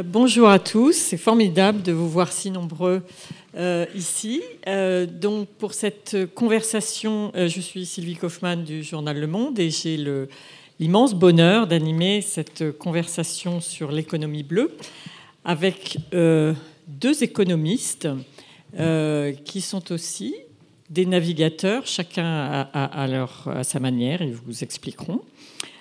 Bonjour à tous, c'est formidable de vous voir si nombreux ici. Donc pour cette conversation, je suis Sylvie Kaufmann du journal Le Monde et j'ai l'immense bonheur d'animer cette conversation sur l'économie bleue avec deux économistes qui sont aussi des navigateurs, chacun à sa manière, ils vous expliqueront.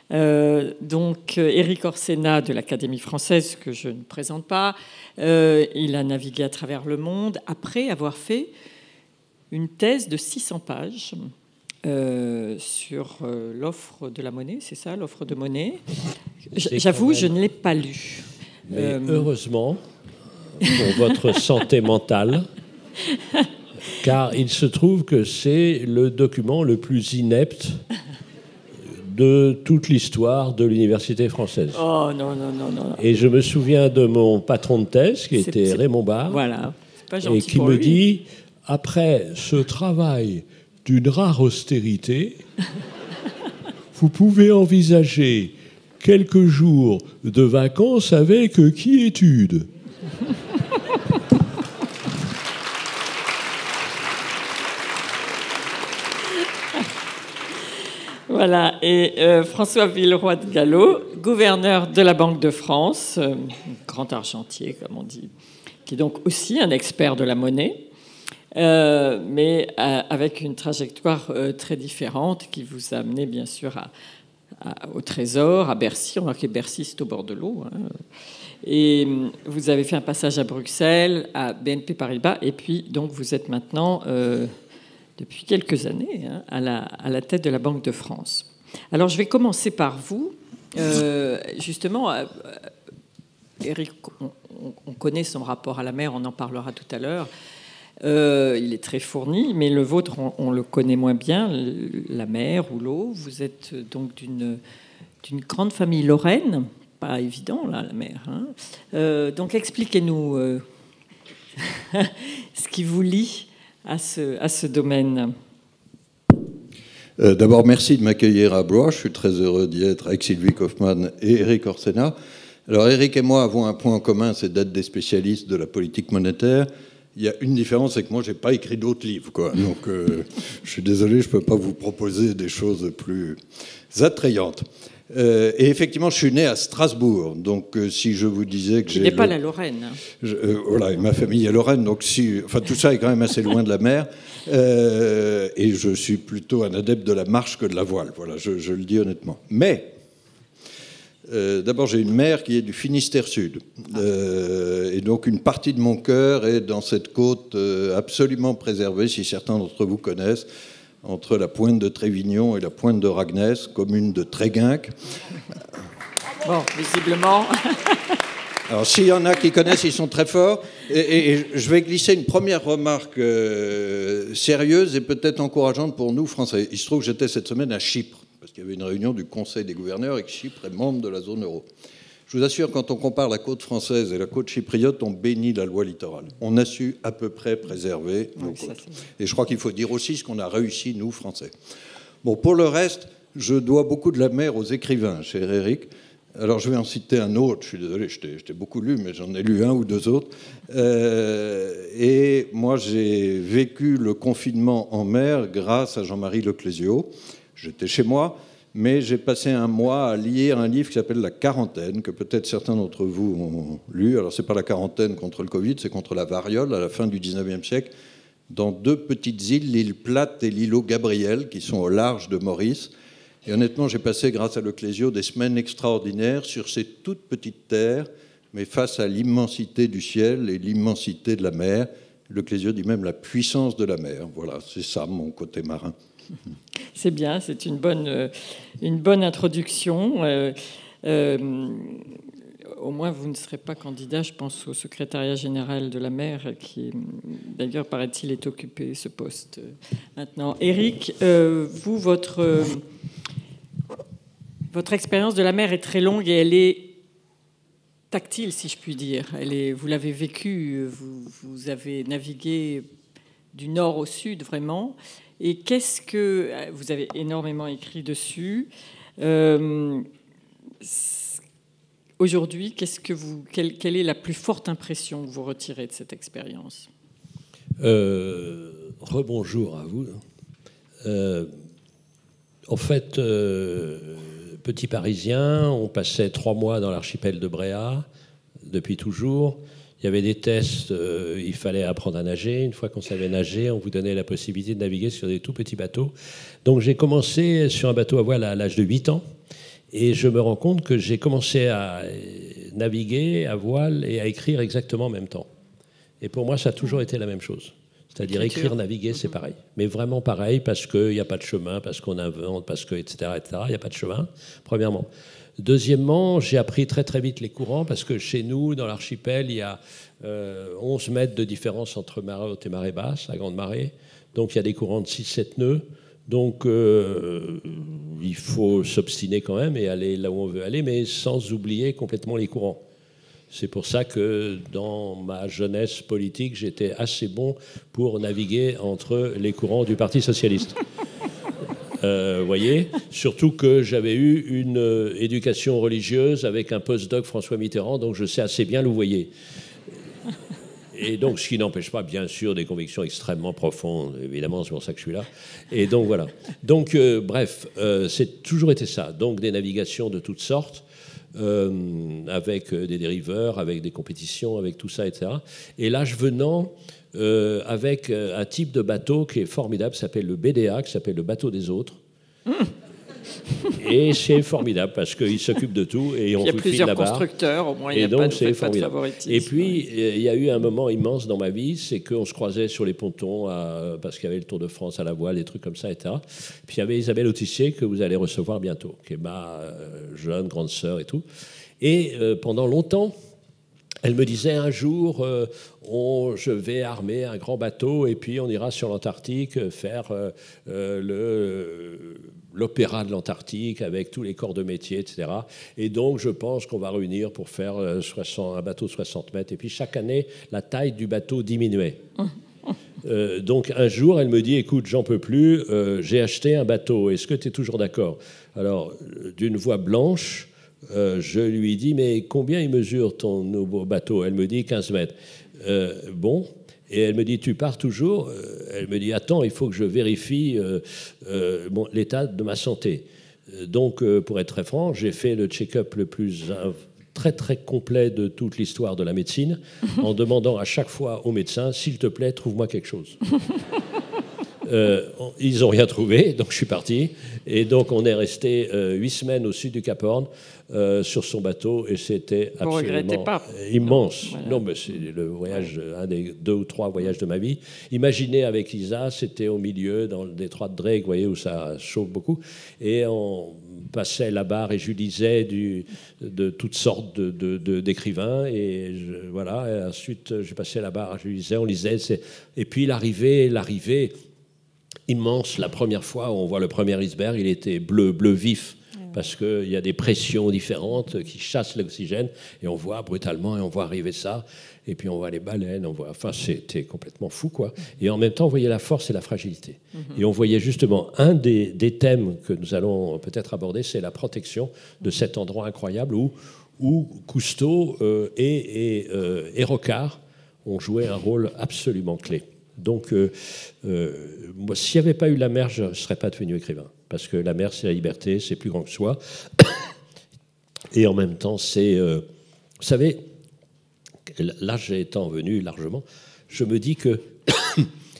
Donc Éric Orsena de l'Académie française, que je ne présente pas, il a navigué à travers le monde après avoir fait une thèse de 600 pages sur l'offre de la monnaie, c'est ça, l'offre de monnaie. J'avoue, je ne l'ai pas lu. Mais heureusement pour votre santé mentale, car il se trouve que c'est le document le plus inepte de toute l'histoire de l'université française. Oh non, non, non, non. Et je me souviens de mon patron de thèse, qui était Raymond Barre, voilà. C'est pas gentil et qui pour me lui. dit, après ce travail d'une rare austérité, vous pouvez envisager quelques jours de vacances avec quiétude. Voilà, et François Villeroy de Galhau, gouverneur de la Banque de France, grand argentier, comme on dit, qui est donc aussi un expert de la monnaie, mais avec une trajectoire très différente qui vous a amené, bien sûr, au Trésor, à Bercy. On voit que Bercy, c'est au bord de l'eau. Hein. Et vous avez fait un passage à Bruxelles, à BNP Paribas, et puis, donc, vous êtes maintenant... depuis quelques années, hein, à la tête de la Banque de France. Alors, je vais commencer par vous. Justement, Éric, on connaît son rapport à la mer, on en parlera tout à l'heure. Il est très fourni, mais le vôtre, on le connaît moins bien, la mer ou l'eau. Vous êtes donc d'une grande famille lorraine, pas évident, là, la mer. Hein. Donc, expliquez-nous ce qui vous lie à ce domaine. D'abord, merci de m'accueillir à Blois. Je suis très heureux d'y être avec Sylvie Kaufmann et Éric Orsena. Alors, Éric et moi avons un point en commun, c'est d'être des spécialistes de la politique monétaire. Il y a une différence, c'est que moi, je n'ai pas écrit d'autres livres, quoi. Donc, je suis désolé, je ne peux pas vous proposer des choses plus attrayantes. Et effectivement, je suis né à Strasbourg. Donc, si je vous disais que j'ai... Il n'est pas la Lorraine. Voilà, et ma famille est lorraine. Donc, enfin, tout ça est quand même assez loin de la mer. Et je suis plutôt un adepte de la marche que de la voile. Voilà, je le dis honnêtement. Mais, d'abord, j'ai une mère qui est du Finistère Sud. Et donc, une partie de mon cœur est dans cette côte absolument préservée, si certains d'entre vous connaissent, entre la pointe de Trévignon et la pointe de Ragnès, commune de Tréguinck. Bon, visiblement. Alors, s'il y en a qui connaissent, ils sont très forts. Et je vais glisser une première remarque sérieuse et peut-être encourageante pour nous, Français. Il se trouve que j'étais cette semaine à Chypre, parce qu'il y avait une réunion du Conseil des gouverneurs et que Chypre est membre de la zone euro. Je vous assure, quand on compare la côte française et la côte chypriote, on bénit la loi littorale. On a su à peu près préserver nos côtes. Et je crois qu'il faut dire aussi ce qu'on a réussi, nous, Français. Bon, pour le reste, je dois beaucoup de la mer aux écrivains, cher Éric. Alors, je vais en citer un autre. Je suis désolé, je t'ai beaucoup lu, mais j'en ai lu un ou deux autres. Et moi, j'ai vécu le confinement en mer grâce à Jean-Marie Leclésio. J'étais chez moi. Mais j'ai passé un mois à lire un livre qui s'appelle La Quarantaine, que peut-être certains d'entre vous ont lu. Alors, ce n'est pas la quarantaine contre le Covid, c'est contre la variole à la fin du 19e siècle, dans deux petites îles, l'île Plate et l'îlot Gabriel, qui sont au large de Maurice. Et honnêtement, j'ai passé, grâce à Leclésio, des semaines extraordinaires sur ces toutes petites terres, mais face à l'immensité du ciel et l'immensité de la mer. Leclésio dit même la puissance de la mer. Voilà, c'est ça, mon côté marin. C'est bien, c'est une bonne introduction. Au moins, vous ne serez pas candidat, je pense, au secrétariat général de la mer, qui, d'ailleurs, paraît-il, est occupé, ce poste maintenant. Éric, vous, votre expérience de la mer est très longue et elle est tactile, si je puis dire. Vous l'avez vécue, vous avez navigué du nord au sud, vraiment. Et qu'est-ce que... Vous avez énormément écrit dessus. aujourd'hui, quelle est la plus forte impression que vous retirez de cette expérience? Rebonjour à vous. En fait, petit Parisien, on passait 3 mois dans l'archipel de Bréhat, depuis toujours. Il y avait des tests, il fallait apprendre à nager. Une fois qu'on savait nager, on vous donnait la possibilité de naviguer sur des tout petits bateaux. Donc j'ai commencé sur un bateau à voile à l'âge de 8 ans. Et je me rends compte que j'ai commencé à naviguer à voile et à écrire exactement en même temps. Et pour moi, ça a toujours été la même chose. C'est-à-dire écrire, naviguer, c'est pareil. Mais vraiment pareil, parce qu'il n'y a pas de chemin, parce qu'on invente, parce que, etc., etc. Il n'y a pas de chemin, premièrement. Deuxièmement, j'ai appris très très vite les courants, parce que chez nous, dans l'archipel, il y a 11 mètres de différence entre marée haute et marée basse, à grande marée. Donc il y a des courants de 6-7 nœuds. Donc il faut s'obstiner quand même et aller là où on veut aller, mais sans oublier complètement les courants. C'est pour ça que dans ma jeunesse politique, j'étais assez bon pour naviguer entre les courants du Parti socialiste. Voyez, surtout que j'avais eu une éducation religieuse avec un postdoc François Mitterrand, donc je sais assez bien louvoyer. Et donc, ce qui n'empêche pas, bien sûr, des convictions extrêmement profondes. Évidemment, c'est pour ça que je suis là. Et donc, voilà. Donc, bref, c'est toujours été ça. Donc, des navigations de toutes sortes, avec des dériveurs, avec des compétitions, avec tout ça, etc. Et l'âge venant, avec un type de bateau qui est formidable, qui s'appelle le BDA, qui s'appelle le bateau des autres. Et c'est formidable parce qu'il s'occupe de tout et on il y a plusieurs constructeurs, au moins il n'y a pas de favoritisme. Et puis il y a eu un moment immense dans ma vie, c'est qu'on se croisait sur les pontons parce qu'il y avait le Tour de France à la voile, des trucs comme ça, etc. Puis il y avait Isabelle Autissier que vous allez recevoir bientôt, qui est ma jeune grande sœur et tout. Et pendant longtemps, elle me disait un jour, je vais armer un grand bateau et puis on ira sur l'Antarctique faire l'opéra de l'Antarctique avec tous les corps de métier, etc. Et donc je pense qu'on va réunir pour faire un bateau de 60 mètres. Et puis chaque année, la taille du bateau diminuait. Donc un jour, elle me dit, écoute, j'en peux plus, j'ai acheté un bateau, est-ce que tu es toujours d'accord? Alors, d'une voix blanche, je lui dis, mais combien il mesure ton nouveau bateau? Elle me dit 15 mètres. Bon, et elle me dit, tu pars toujours? Elle me dit, attends, il faut que je vérifie l'état de ma santé. Donc, pour être très franc, j'ai fait le check-up le plus très très complet de toute l'histoire de la médecine, en demandant à chaque fois au médecin, s'il te plaît, trouve-moi quelque chose. Ils n'ont rien trouvé, donc je suis parti. Et donc on est resté 8 semaines au sud du Cap Horn sur son bateau et c'était absolument immense. Non, voilà. Non, mais c'est le voyage, un des 2 ou 3 voyages de ma vie. Imaginez avec Isa, c'était au milieu, dans le détroit de Drake, vous voyez, où ça chauffe beaucoup. Et on passait la barre et je lisais de toutes sortes d'écrivains. Et voilà, et ensuite je passais la barre, je lisais, on lisait. Et puis l'arrivée immense, la première fois où on voit le premier iceberg, il était bleu vif, parce qu'il y a des pressions différentes qui chassent l'oxygène, et on voit brutalement, et on voit arriver ça, et puis on voit les baleines, enfin c'était complètement fou, quoi. Et en même temps, on voyait la force et la fragilité. Et on voyait justement un des thèmes que nous allons peut-être aborder, c'est la protection de cet endroit incroyable où Cousteau et Rocard ont joué un rôle absolument clé. Donc, moi, s'il n'y avait pas eu la mer, je ne serais pas devenu écrivain. Parce que la mer, c'est la liberté, c'est plus grand que soi. Et en même temps, c'est... vous savez, l'âge étant venu largement, je me dis que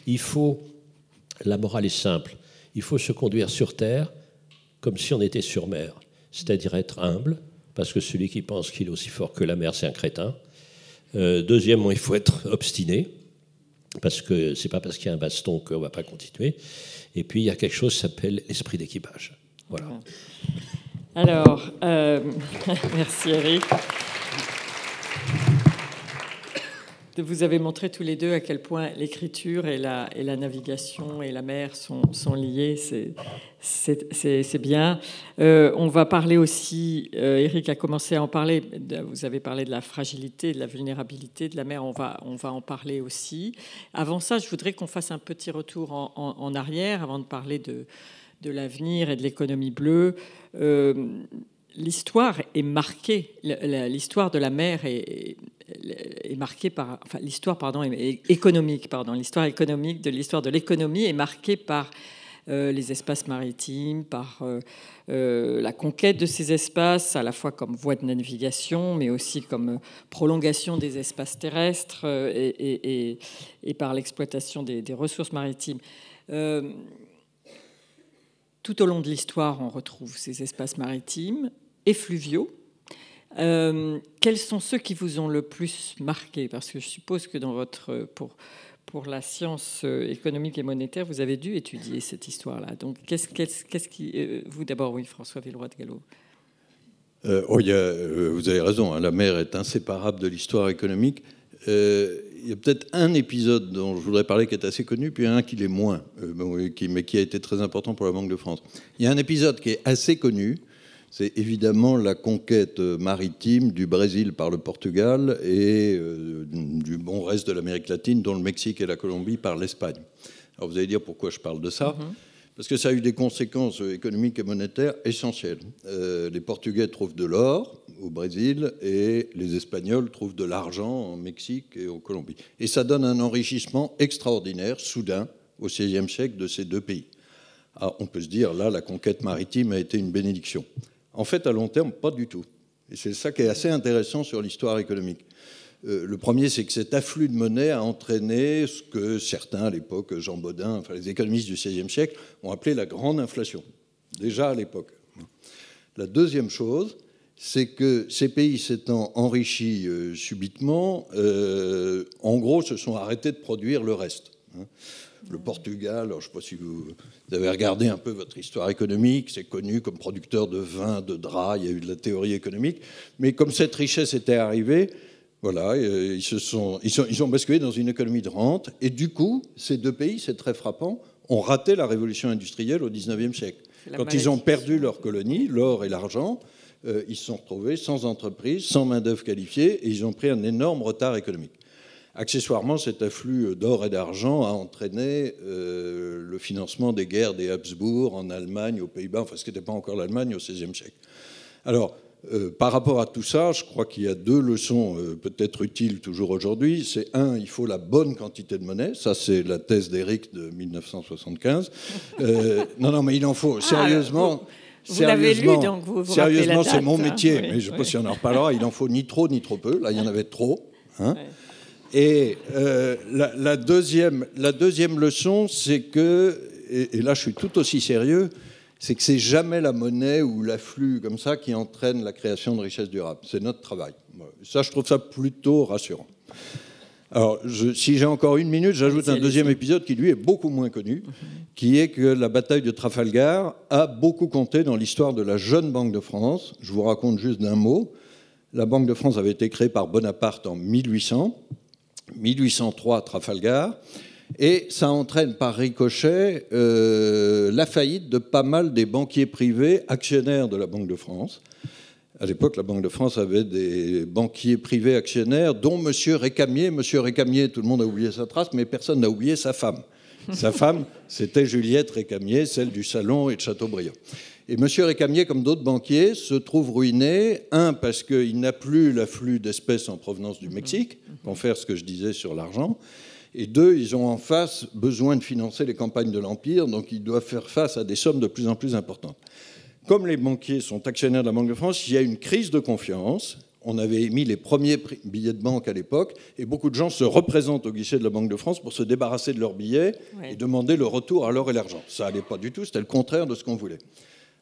il faut... La morale est simple. Il faut se conduire sur terre comme si on était sur mer. C'est-à-dire être humble, parce que celui qui pense qu'il est aussi fort que la mer, c'est un crétin. Deuxièmement, il faut être obstiné, parce que c'est pas parce qu'il y a un baston qu'on ne va pas continuer. Et puis, il y a quelque chose qui s'appelle l'esprit d'équipage. Voilà. Alors, merci Eric. Vous avez montré tous les deux à quel point l'écriture et la navigation et la mer sont liées. C'est bien. On va parler aussi, Eric a commencé à en parler, vous avez parlé de la fragilité, de la vulnérabilité de la mer, on va en parler aussi. Avant ça, je voudrais qu'on fasse un petit retour en arrière avant de parler de l'avenir et de l'économie bleue. l'histoire est marquée, l'histoire de la mer est marquée par, enfin l'histoire économique, de l'histoire de l'économie est marquée par les espaces maritimes, par la conquête de ces espaces, à la fois comme voie de navigation, mais aussi comme prolongation des espaces terrestres et par l'exploitation des ressources maritimes. Tout au long de l'histoire, on retrouve ces espaces maritimes et fluviaux. Quels sont ceux qui vous ont le plus marqué? Parce que je suppose que dans pour la science économique et monétaire, vous avez dû étudier cette histoire-là. Donc, qu'est-ce qui... vous d'abord, oui, François Villeroy de Galhau. Vous avez raison, hein, la mer est inséparable de l'histoire économique. Il y a peut-être un épisode dont je voudrais parler qui est assez connu, puis un qui l'est moins, mais qui a été très important pour la Banque de France. Il y a un épisode qui est assez connu, c'est évidemment la conquête maritime du Brésil par le Portugal et du bon reste de l'Amérique latine, dont le Mexique et la Colombie, par l'Espagne. Alors vous allez dire pourquoi je parle de ça. Parce que ça a eu des conséquences économiques et monétaires essentielles. Les Portugais trouvent de l'or au Brésil et les Espagnols trouvent de l'argent en Mexique et en Colombie. Et ça donne un enrichissement extraordinaire, soudain, au XVIe siècle, de ces deux pays. Alors, on peut se dire, là, la conquête maritime a été une bénédiction. En fait, à long terme, pas du tout. Et c'est ça qui est assez intéressant sur l'histoire économique. Le premier, c'est que cet afflux de monnaie a entraîné ce que certains, à l'époque, Jean Bodin, enfin les économistes du XVIe siècle, ont appelé la grande inflation, déjà à l'époque. La deuxième chose, c'est que ces pays s'étant enrichis subitement, en gros, se sont arrêtés de produire le reste. Le Portugal, alors je ne sais pas si vous avez regardé un peu votre histoire économique, c'est connu comme producteur de vin, de draps, il y a eu de la théorie économique, mais comme cette richesse était arrivée, voilà, ils ont basculé dans une économie de rente, et du coup, ces deux pays, c'est très frappant, ont raté la révolution industrielle au XIXe siècle. Quand ils ont perdu leur colonie, l'or et l'argent, ils se sont retrouvés sans entreprise, sans main-d'œuvre qualifiée, et ils ont pris un énorme retard économique. Accessoirement, cet afflux d'or et d'argent a entraîné le financement des guerres des Habsbourg en Allemagne, aux Pays-Bas, enfin ce qui n'était pas encore l'Allemagne au XVIe siècle. Alors, par rapport à tout ça, je crois qu'il y a deux leçons peut-être utiles toujours aujourd'hui. C'est un, il faut la bonne quantité de monnaie. Ça, c'est la thèse d'Éric de 1975. Non, mais il en faut, sérieusement. Vous l'avez lu, donc vous sérieusement, rappelez la date, c'est mon métier, oui, mais je ne sais pas si on en reparlera. Il en faut ni trop ni trop peu. Là, il y en avait trop. Hein. Ouais. Et la deuxième leçon, c'est que, et là je suis tout aussi sérieux, c'est que c'est jamais la monnaie ou l'afflux comme ça qui entraîne la création de richesses durables. C'est notre travail. Ça, je trouve ça plutôt rassurant. Alors, si j'ai encore une minute, j'ajoute un deuxième épisode qui, lui, est beaucoup moins connu, qui est que la bataille de Trafalgar a beaucoup compté dans l'histoire de la jeune Banque de France. Je vous raconte juste d'un mot. La Banque de France avait été créée par Bonaparte en 1803 à Trafalgar, et ça entraîne par ricochet la faillite de pas mal des banquiers privés actionnaires de la Banque de France. À l'époque, la Banque de France avait des banquiers privés actionnaires, dont M. Récamier. M. Récamier, tout le monde a oublié sa trace, mais personne n'a oublié sa femme. Sa femme, c'était Juliette Récamier, celle du Salon et de Chateaubriand. Et M. Récamier, comme d'autres banquiers, se trouve ruiné, un, parce qu'il n'a plus l'afflux d'espèces en provenance du Mexique, pour faire ce que je disais sur l'argent, et deux, ils ont en face besoin de financer les campagnes de l'Empire, donc ils doivent faire face à des sommes de plus en plus importantes. Comme les banquiers sont actionnaires de la Banque de France, il y a une crise de confiance. On avait émis les premiers billets de banque à l'époque, et beaucoup de gens se représentent au guichet de la Banque de France pour se débarrasser de leurs billets et demander le retour à l'or et l'argent. Ça n'allait pas du tout, c'était le contraire de ce qu'on voulait.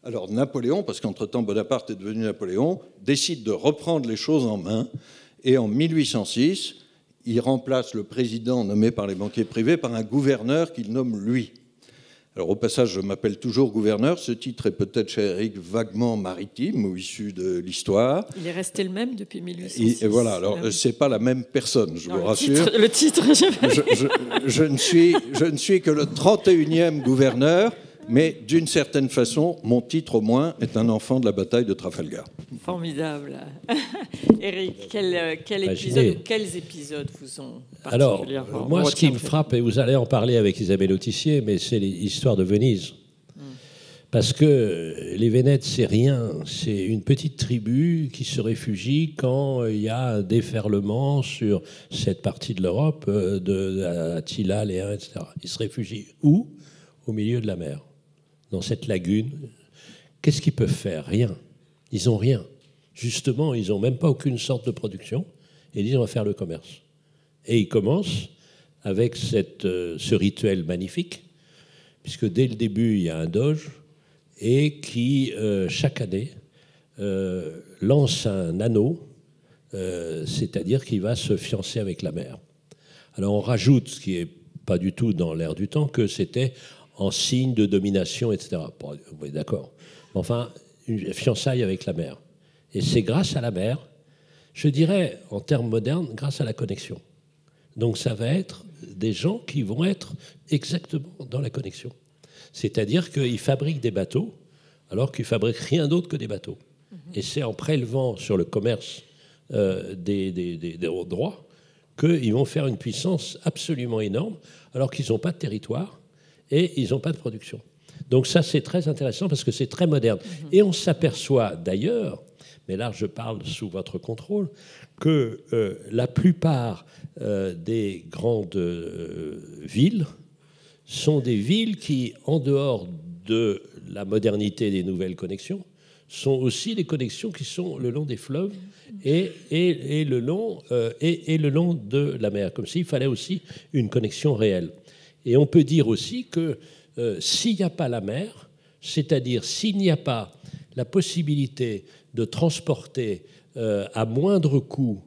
Alors Napoléon, parce qu'entre-temps Bonaparte est devenu Napoléon, décide de reprendre les choses en main, et en 1806, il remplace le président nommé par les banquiers privés par un gouverneur qu'il nomme lui. Alors au passage, je m'appelle toujours gouverneur. Ce titre est peut-être chez Éric vaguement maritime ou issu de l'histoire. Il est resté le même depuis 1806. Et voilà, alors c'est pas la même personne, je vous rassure. Le titre, je ne suis que le 31e gouverneur, mais d'une certaine façon, mon titre au moins est un enfant de la bataille de Trafalgar. Formidable. Éric, quels épisodes vous ont particulièrement Alors, moi, ce qui me frappe, et vous allez en parler avec Isabelle Autissier, mais c'est l'histoire de Venise. Parce que les Vénètes, c'est rien. C'est une petite tribu qui se réfugie quand il y a un déferlement sur cette partie de l'Europe, de Attila, Léon, etc. Ils se réfugient où? Au milieu de la mer, dans cette lagune. Qu'est-ce qu'ils peuvent faire? Rien. Ils n'ont rien. Justement, ils n'ont même pas aucune sorte de production. Et ils disent, on va faire le commerce. Et ils commencent avec ce rituel magnifique, puisque dès le début, il y a un doge, et qui, chaque année, lance un anneau, c'est-à-dire qu'il va se fiancer avec la mer. Alors on rajoute, ce qui n'est pas du tout dans l'air du temps, que c'était en signe de domination, etc. Bon, oui, d'accord. Enfin, une fiançaille avec la mer. Et c'est grâce à la mer, je dirais, en termes modernes, grâce à la connexion. Donc ça va être des gens qui vont être exactement dans la connexion. C'est-à-dire qu'ils fabriquent des bateaux alors qu'ils ne fabriquent rien d'autre que des bateaux. Et c'est en prélevant sur le commerce des droits qu'ils vont faire une puissance absolument énorme alors qu'ils n'ont pas de territoire et ils n'ont pas de production. Donc ça, c'est très intéressant parce que c'est très moderne. Et on s'aperçoit d'ailleurs, mais là je parle sous votre contrôle, que la plupart des grandes villes sont des villes qui, en dehors de la modernité des nouvelles connexions, sont aussi des connexions qui sont le long des fleuves et le long de la mer, comme s'il fallait aussi une connexion réelle. Et on peut dire aussi que s'il n'y a pas la mer, c'est-à-dire s'il n'y a pas la possibilité de transporter à moindre coût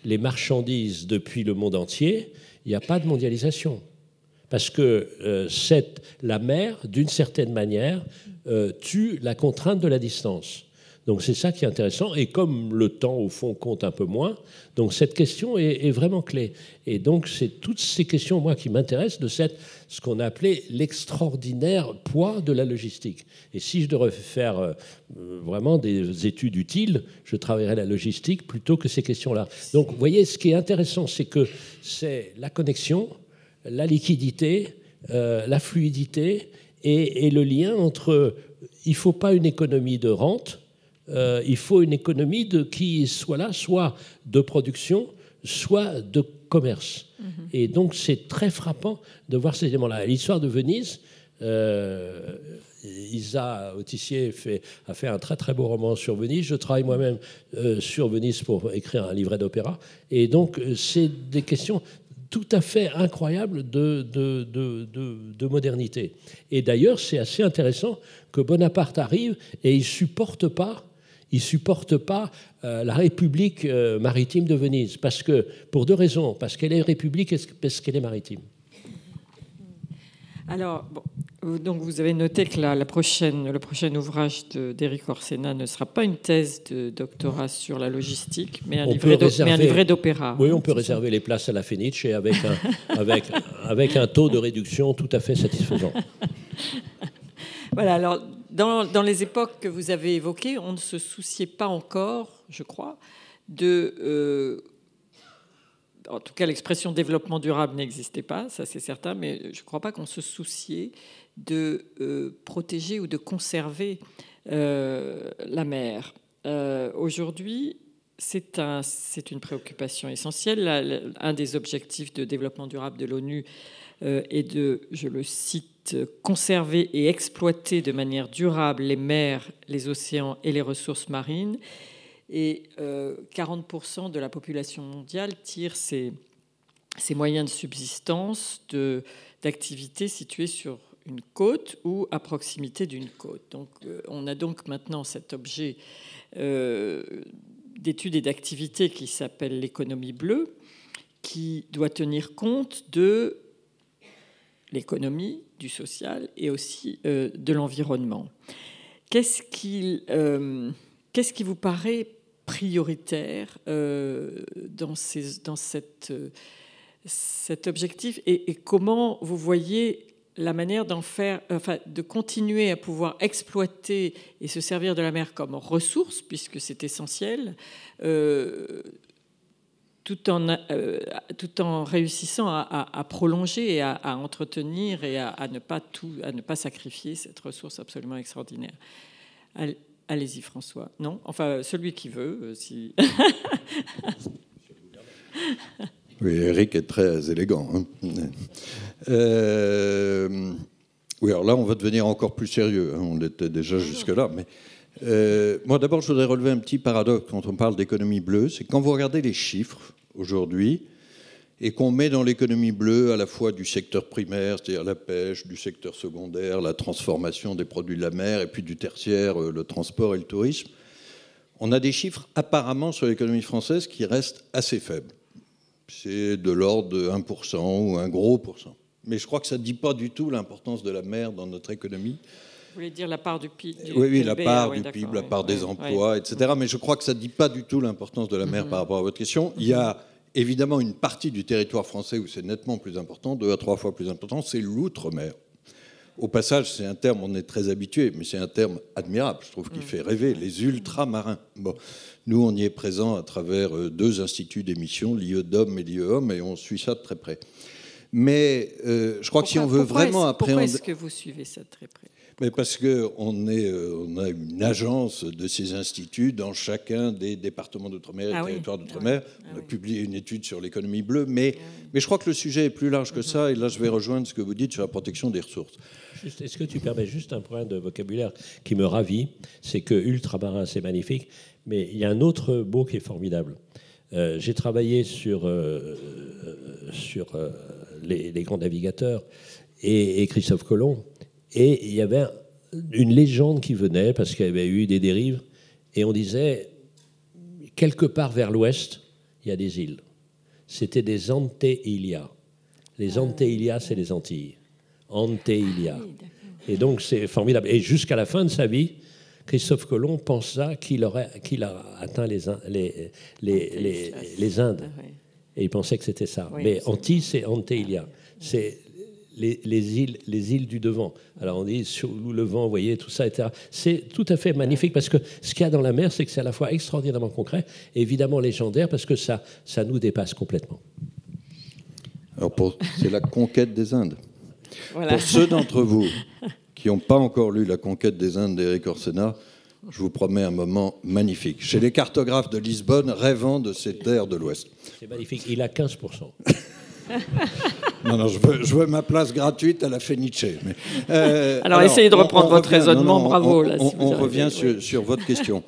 les marchandises depuis le monde entier, il n'y a pas de mondialisation. Parce que la mer, d'une certaine manière, tue la contrainte de la distance. Donc c'est ça qui est intéressant. Et comme le temps, au fond, compte un peu moins, donc cette question est vraiment clé. Et donc c'est toutes ces questions, moi, qui m'intéressent de ce qu'on a appelé l'extraordinaire poids de la logistique. Et si je devais faire vraiment des études utiles, je travaillerais la logistique plutôt que ces questions-là. Donc vous voyez, ce qui est intéressant, c'est que c'est la connexion, la liquidité, la fluidité et le lien entre... Il ne faut pas une économie de rente, il faut une économie qui soit là, soit de production, soit de commerce. Et donc c'est très frappant de voir ces éléments-là. L'histoire de Venise, Isa Autissier a fait un très très beau roman sur Venise. Je travaille moi-même sur Venise pour écrire un livret d'opéra. Et donc c'est des questions tout à fait incroyable de modernité. Et d'ailleurs, c'est assez intéressant que Bonaparte arrive et il supporte pas la République maritime de Venise, pour deux raisons, parce qu'elle est république et parce qu'elle est maritime. Alors, bon, donc vous avez noté que le prochain ouvrage d'Éric Orsena ne sera pas une thèse de doctorat sur la logistique, mais un livret d'opéra. Oui, on peut réserver les places à la Fenice et avec un taux de réduction tout à fait satisfaisant. Voilà, alors dans les époques que vous avez évoquées, on ne se souciait pas encore, je crois, en tout cas, l'expression développement durable n'existait pas, ça c'est certain, mais je ne crois pas qu'on se souciait de protéger ou de conserver la mer. Aujourd'hui, c'est une préoccupation essentielle. Un des objectifs de développement durable de l'ONU est de, je le cite, conserver et exploiter de manière durable les mers, les océans et les ressources marines. Et 40% de la population mondiale tire ses moyens de subsistance d'activités situées sur une côte ou à proximité d'une côte. Donc, on a donc maintenant cet objet d'études et d'activités qui s'appelle l'économie bleue, qui doit tenir compte de l'économie, du social et aussi de l'environnement. Qu'est-ce qui vous paraît prioritaire dans cet objectif et comment vous voyez la manière de continuer à pouvoir exploiter et se servir de la mer comme ressource, puisque c'est essentiel, tout en réussissant à prolonger et à entretenir et à ne pas sacrifier cette ressource absolument extraordinaire. Allez-y, François. Non, enfin, celui qui veut. Si... Oui, Eric est très élégant. Hein. Oui, alors là, on va devenir encore plus sérieux. Hein. On était déjà jusque-là. Mais moi, d'abord, je voudrais relever un petit paradoxe quand on parle d'économie bleue. C'est que quand vous regardez les chiffres aujourd'hui et qu'on met dans l'économie bleue à la fois du secteur primaire, c'est-à-dire la pêche, du secteur secondaire, la transformation des produits de la mer, et puis du tertiaire, le transport et le tourisme, on a des chiffres apparemment sur l'économie française qui restent assez faibles. C'est de l'ordre de 1% ou un gros pourcent. Mais je crois que ça ne dit pas du tout l'importance de la mer dans notre économie. Vous voulez dire la part du PIB? Oui, la part du PIB, la part des emplois, etc. Mais je crois que ça ne dit pas du tout l'importance de la mer par rapport à votre question. Il y a évidemment une partie du territoire français où c'est nettement plus important, 2 à 3 fois plus important, c'est l'outre-mer. Au passage, c'est un terme, on est très habitué, mais c'est un terme admirable, je trouve, qui fait rêver, les ultramarins. Bon, nous, on y est présent à travers 2 instituts d'émission, l'IEDOM et l'IEOM, et on suit ça de très près. Mais je crois que si on veut vraiment appréhender... Pourquoi est-ce que vous suivez ça de très près? Mais parce qu'on a une agence de ces instituts dans chacun des départements d'outre-mer et territoires d'outre-mer. On a publié une étude sur l'économie bleue, mais je crois que le sujet est plus large que ça, et là je vais rejoindre ce que vous dites sur la protection des ressources. Est-ce que tu permets juste un point de vocabulaire qui me ravit? C'est que ultramarin, c'est magnifique, mais il y a un autre mot qui est formidable. J'ai travaillé sur les grands navigateurs et Christophe Colomb. Et il y avait une légende qui venait parce qu'il y avait eu des dérives. Et on disait, quelque part vers l'ouest, il y a des îles. C'était des Antilles. Les Antilles, c'est les Antilles. Antilles. Et donc, c'est formidable. Et jusqu'à la fin de sa vie, Christophe Colomb pensa qu'il a atteint les Indes. Et il pensait que c'était ça. Mais Antilles, c'est Antilles. C'est... Les îles du devant. Alors on dit sur le vent, vous voyez, tout ça, etc. C'est tout à fait magnifique parce que ce qu'il y a dans la mer, c'est que c'est à la fois extraordinairement concret et évidemment légendaire parce que ça nous dépasse complètement. Alors c'est la conquête des Indes. Voilà. Pour ceux d'entre vous qui n'ont pas encore lu La conquête des Indes d'Éric Orsena, je vous promets un moment magnifique. Chez les cartographes de Lisbonne, rêvant de ces terres de l'Ouest. C'est magnifique. Il a 15%. Non, je veux ma place gratuite à la Fenice. Mais, alors, essayez de reprendre votre raisonnement, bravo. On revient sur votre question.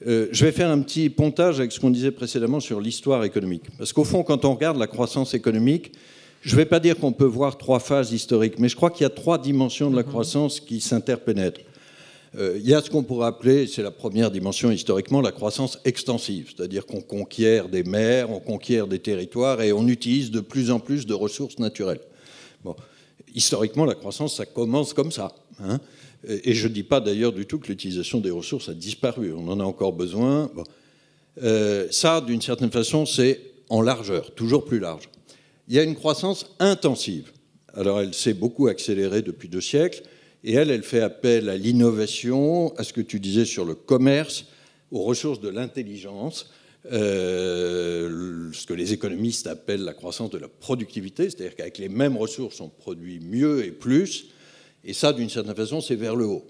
Je vais faire un petit pontage avec ce qu'on disait précédemment sur l'histoire économique. Parce qu'au fond, quand on regarde la croissance économique, je ne vais pas dire qu'on peut voir 3 phases historiques, mais je crois qu'il y a 3 dimensions de la croissance qui s'interpénètrent. Il y a ce qu'on pourrait appeler, c'est la première dimension historiquement, la croissance extensive, c'est-à-dire qu'on conquiert des mers, on conquiert des territoires et on utilise de plus en plus de ressources naturelles. Bon, historiquement, la croissance, ça commence comme ça. Hein, et je ne dis pas d'ailleurs du tout que l'utilisation des ressources a disparu, on en a encore besoin. Bon. Ça, d'une certaine façon, c'est en largeur, toujours plus large. Il y a une croissance intensive. Alors, elle s'est beaucoup accélérée depuis 2 siècles. Et elle fait appel à l'innovation, à ce que tu disais sur le commerce, aux ressources de l'intelligence, ce que les économistes appellent la croissance de la productivité, c'est-à-dire qu'avec les mêmes ressources, on produit mieux et plus. Et ça, d'une certaine façon, c'est vers le haut.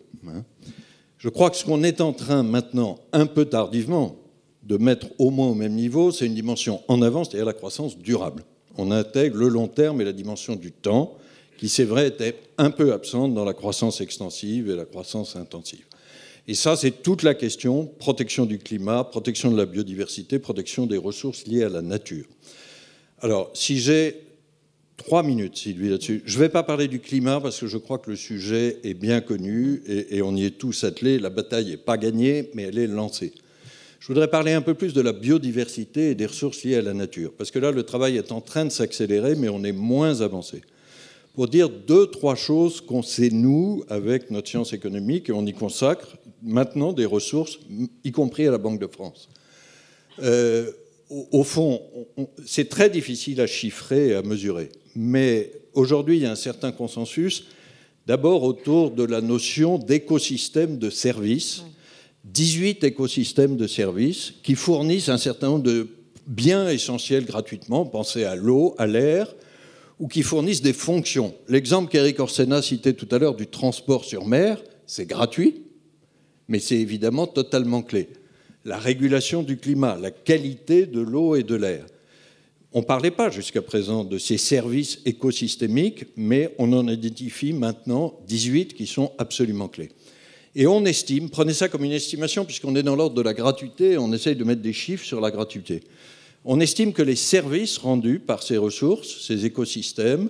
Je crois que ce qu'on est en train maintenant, un peu tardivement, de mettre au moins au même niveau, c'est une dimension en avant, c'est-à-dire la croissance durable. On intègre le long terme et la dimension du temps, qui, c'est vrai, était un peu absente dans la croissance extensive et la croissance intensive. Et ça, c'est toute la question, protection du climat, protection de la biodiversité, protection des ressources liées à la nature. Alors, si j'ai 3 minutes, Sylvie, là-dessus, je ne vais pas parler du climat parce que je crois que le sujet est bien connu et on y est tous attelés. La bataille n'est pas gagnée, mais elle est lancée. Je voudrais parler un peu plus de la biodiversité et des ressources liées à la nature, parce que là, le travail est en train de s'accélérer, mais on est moins avancé. Pour dire 2-3 choses qu'on sait, nous, avec notre science économique, et on y consacre maintenant des ressources, y compris à la Banque de France. Au fond, c'est très difficile à chiffrer et à mesurer, mais aujourd'hui, il y a un certain consensus, d'abord autour de la notion d'écosystème de services, 18 écosystèmes de services qui fournissent un certain nombre de biens essentiels gratuitement, pensez à l'eau, à l'air, ou qui fournissent des fonctions. L'exemple qu'Éric Orsena citait tout à l'heure du transport sur mer, c'est gratuit, mais c'est évidemment totalement clé. La régulation du climat, la qualité de l'eau et de l'air. On ne parlait pas jusqu'à présent de ces services écosystémiques, mais on en identifie maintenant 18 qui sont absolument clés. Et on estime, prenez ça comme une estimation, puisqu'on est dans l'ordre de la gratuité, on essaye de mettre des chiffres sur la gratuité. On estime que les services rendus par ces ressources, ces écosystèmes,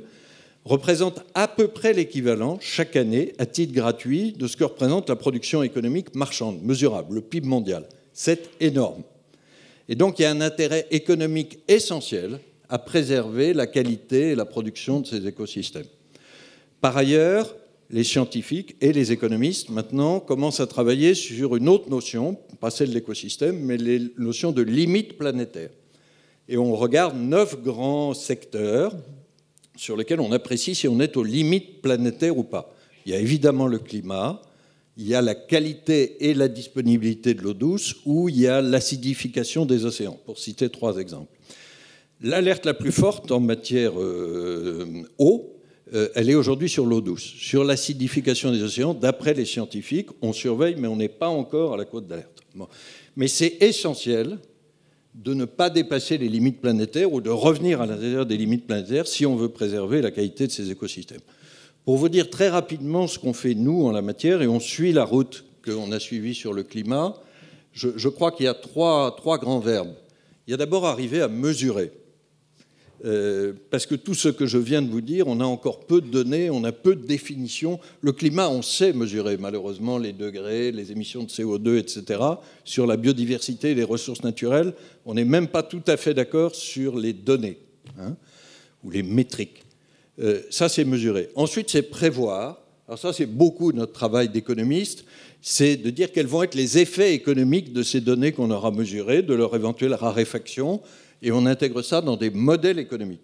représentent à peu près l'équivalent, chaque année, à titre gratuit, de ce que représente la production économique marchande, mesurable, le PIB mondial. C'est énorme. Et donc, il y a un intérêt économique essentiel à préserver la qualité et la production de ces écosystèmes. Par ailleurs, les scientifiques et les économistes, maintenant, commencent à travailler sur une autre notion, pas celle de l'écosystème, mais les notions de limites planétaires. Et on regarde 9 grands secteurs sur lesquels on apprécie si on est aux limites planétaires ou pas. Il y a évidemment le climat, il y a la qualité et la disponibilité de l'eau douce, ou il y a l'acidification des océans, pour citer 3 exemples. L'alerte la plus forte en matière eau, elle est aujourd'hui sur l'eau douce. Sur l'acidification des océans, d'après les scientifiques, on surveille, mais on n'est pas encore à la cote d'alerte. Bon. Mais c'est essentiel de ne pas dépasser les limites planétaires ou de revenir à l'intérieur des limites planétaires si on veut préserver la qualité de ces écosystèmes. Pour vous dire très rapidement ce qu'on fait, nous, en la matière, et on suit la route qu'on a suivie sur le climat, je crois qu'il y a trois grands verbes. Il y a d'abord arriver à mesurer. Parce que tout ce que je viens de vous dire, on a encore peu de données, on a peu de définitions. Le climat, on sait mesurer, malheureusement, les degrés, les émissions de CO2, etc. Sur la biodiversité et les ressources naturelles, on n'est même pas tout à fait d'accord sur les données, ou les métriques. Ça, c'est mesurer. Ensuite, c'est prévoir. Alors ça, c'est beaucoup notre travail d'économiste, c'est de dire quels vont être les effets économiques de ces données qu'on aura mesurées, de leur éventuelle raréfaction, et on intègre ça dans des modèles économiques.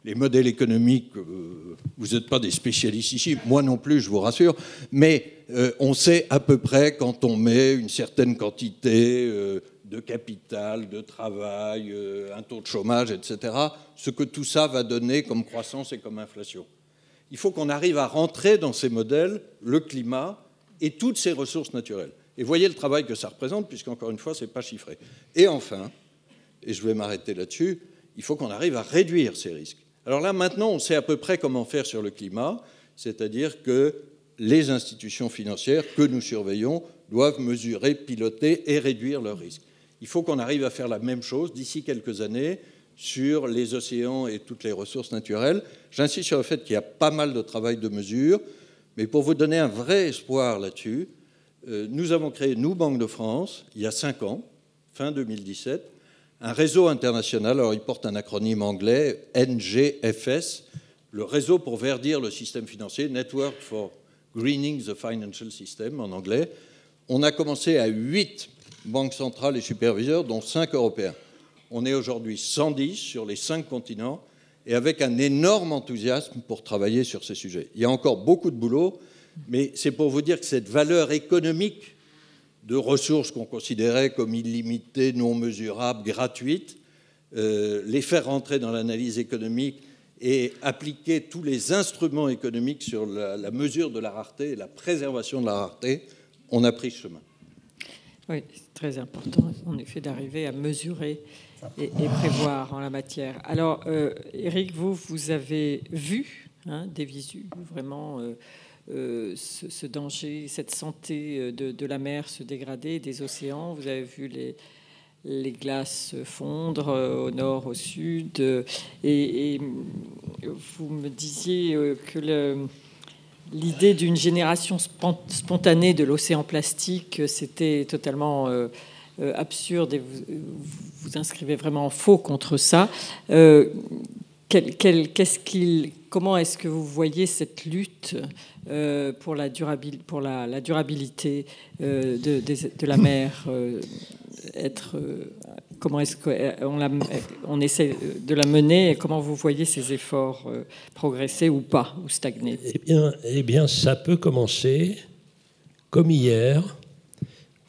Les modèles économiques, vous n'êtes pas des spécialistes ici, moi non plus, je vous rassure, mais on sait à peu près quand on met une certaine quantité de capital, de travail, un taux de chômage, etc., ce que tout ça va donner comme croissance et comme inflation. Il faut qu'on arrive à rentrer dans ces modèles le climat et toutes ces ressources naturelles. Et voyez le travail que ça représente, puisqu'encore une fois, ce n'est pas chiffré. Et enfin, et je vais m'arrêter là-dessus, il faut qu'on arrive à réduire ces risques. Alors là, maintenant, on sait à peu près comment faire sur le climat, c'est-à-dire que les institutions financières que nous surveillons doivent mesurer, piloter et réduire leurs risques. Il faut qu'on arrive à faire la même chose d'ici quelques années sur les océans et toutes les ressources naturelles. J'insiste sur le fait qu'il y a pas mal de travail de mesure, mais pour vous donner un vrai espoir là-dessus, nous avons créé, nous, Banque de France, il y a 5 ans, fin 2017, un réseau international, alors il porte un acronyme anglais, NGFS, le réseau pour verdir le système financier, Network for Greening the Financial System en anglais. On a commencé à 8 banques centrales et superviseurs, dont 5 européens. On est aujourd'hui 110 sur les 5 continents et avec un énorme enthousiasme pour travailler sur ces sujets. Il y a encore beaucoup de boulot, mais c'est pour vous dire que cette valeur économique de ressources qu'on considérait comme illimitées, non mesurables, gratuites, les faire rentrer dans l'analyse économique et appliquer tous les instruments économiques sur la mesure de la rareté et la préservation de la rareté, on a pris ce chemin. Oui, c'est très important, en effet, d'arriver à mesurer et prévoir en la matière. Alors, Éric, vous avez vu des visus, vraiment... ce danger, cette santé de la mer se dégrader, des océans. Vous avez vu les glaces fondre au nord, au sud. Et vous me disiez que l'idée d'une génération spontanée de l'océan plastique, c'était totalement absurde et vous inscrivez vraiment en faux contre ça. Comment est-ce que vous voyez cette lutte pour la durabilité de la mer comment est-ce qu'on essaie de la mener et comment vous voyez ces efforts progresser ou pas, ou stagner? Eh bien, ça peut commencer comme hier,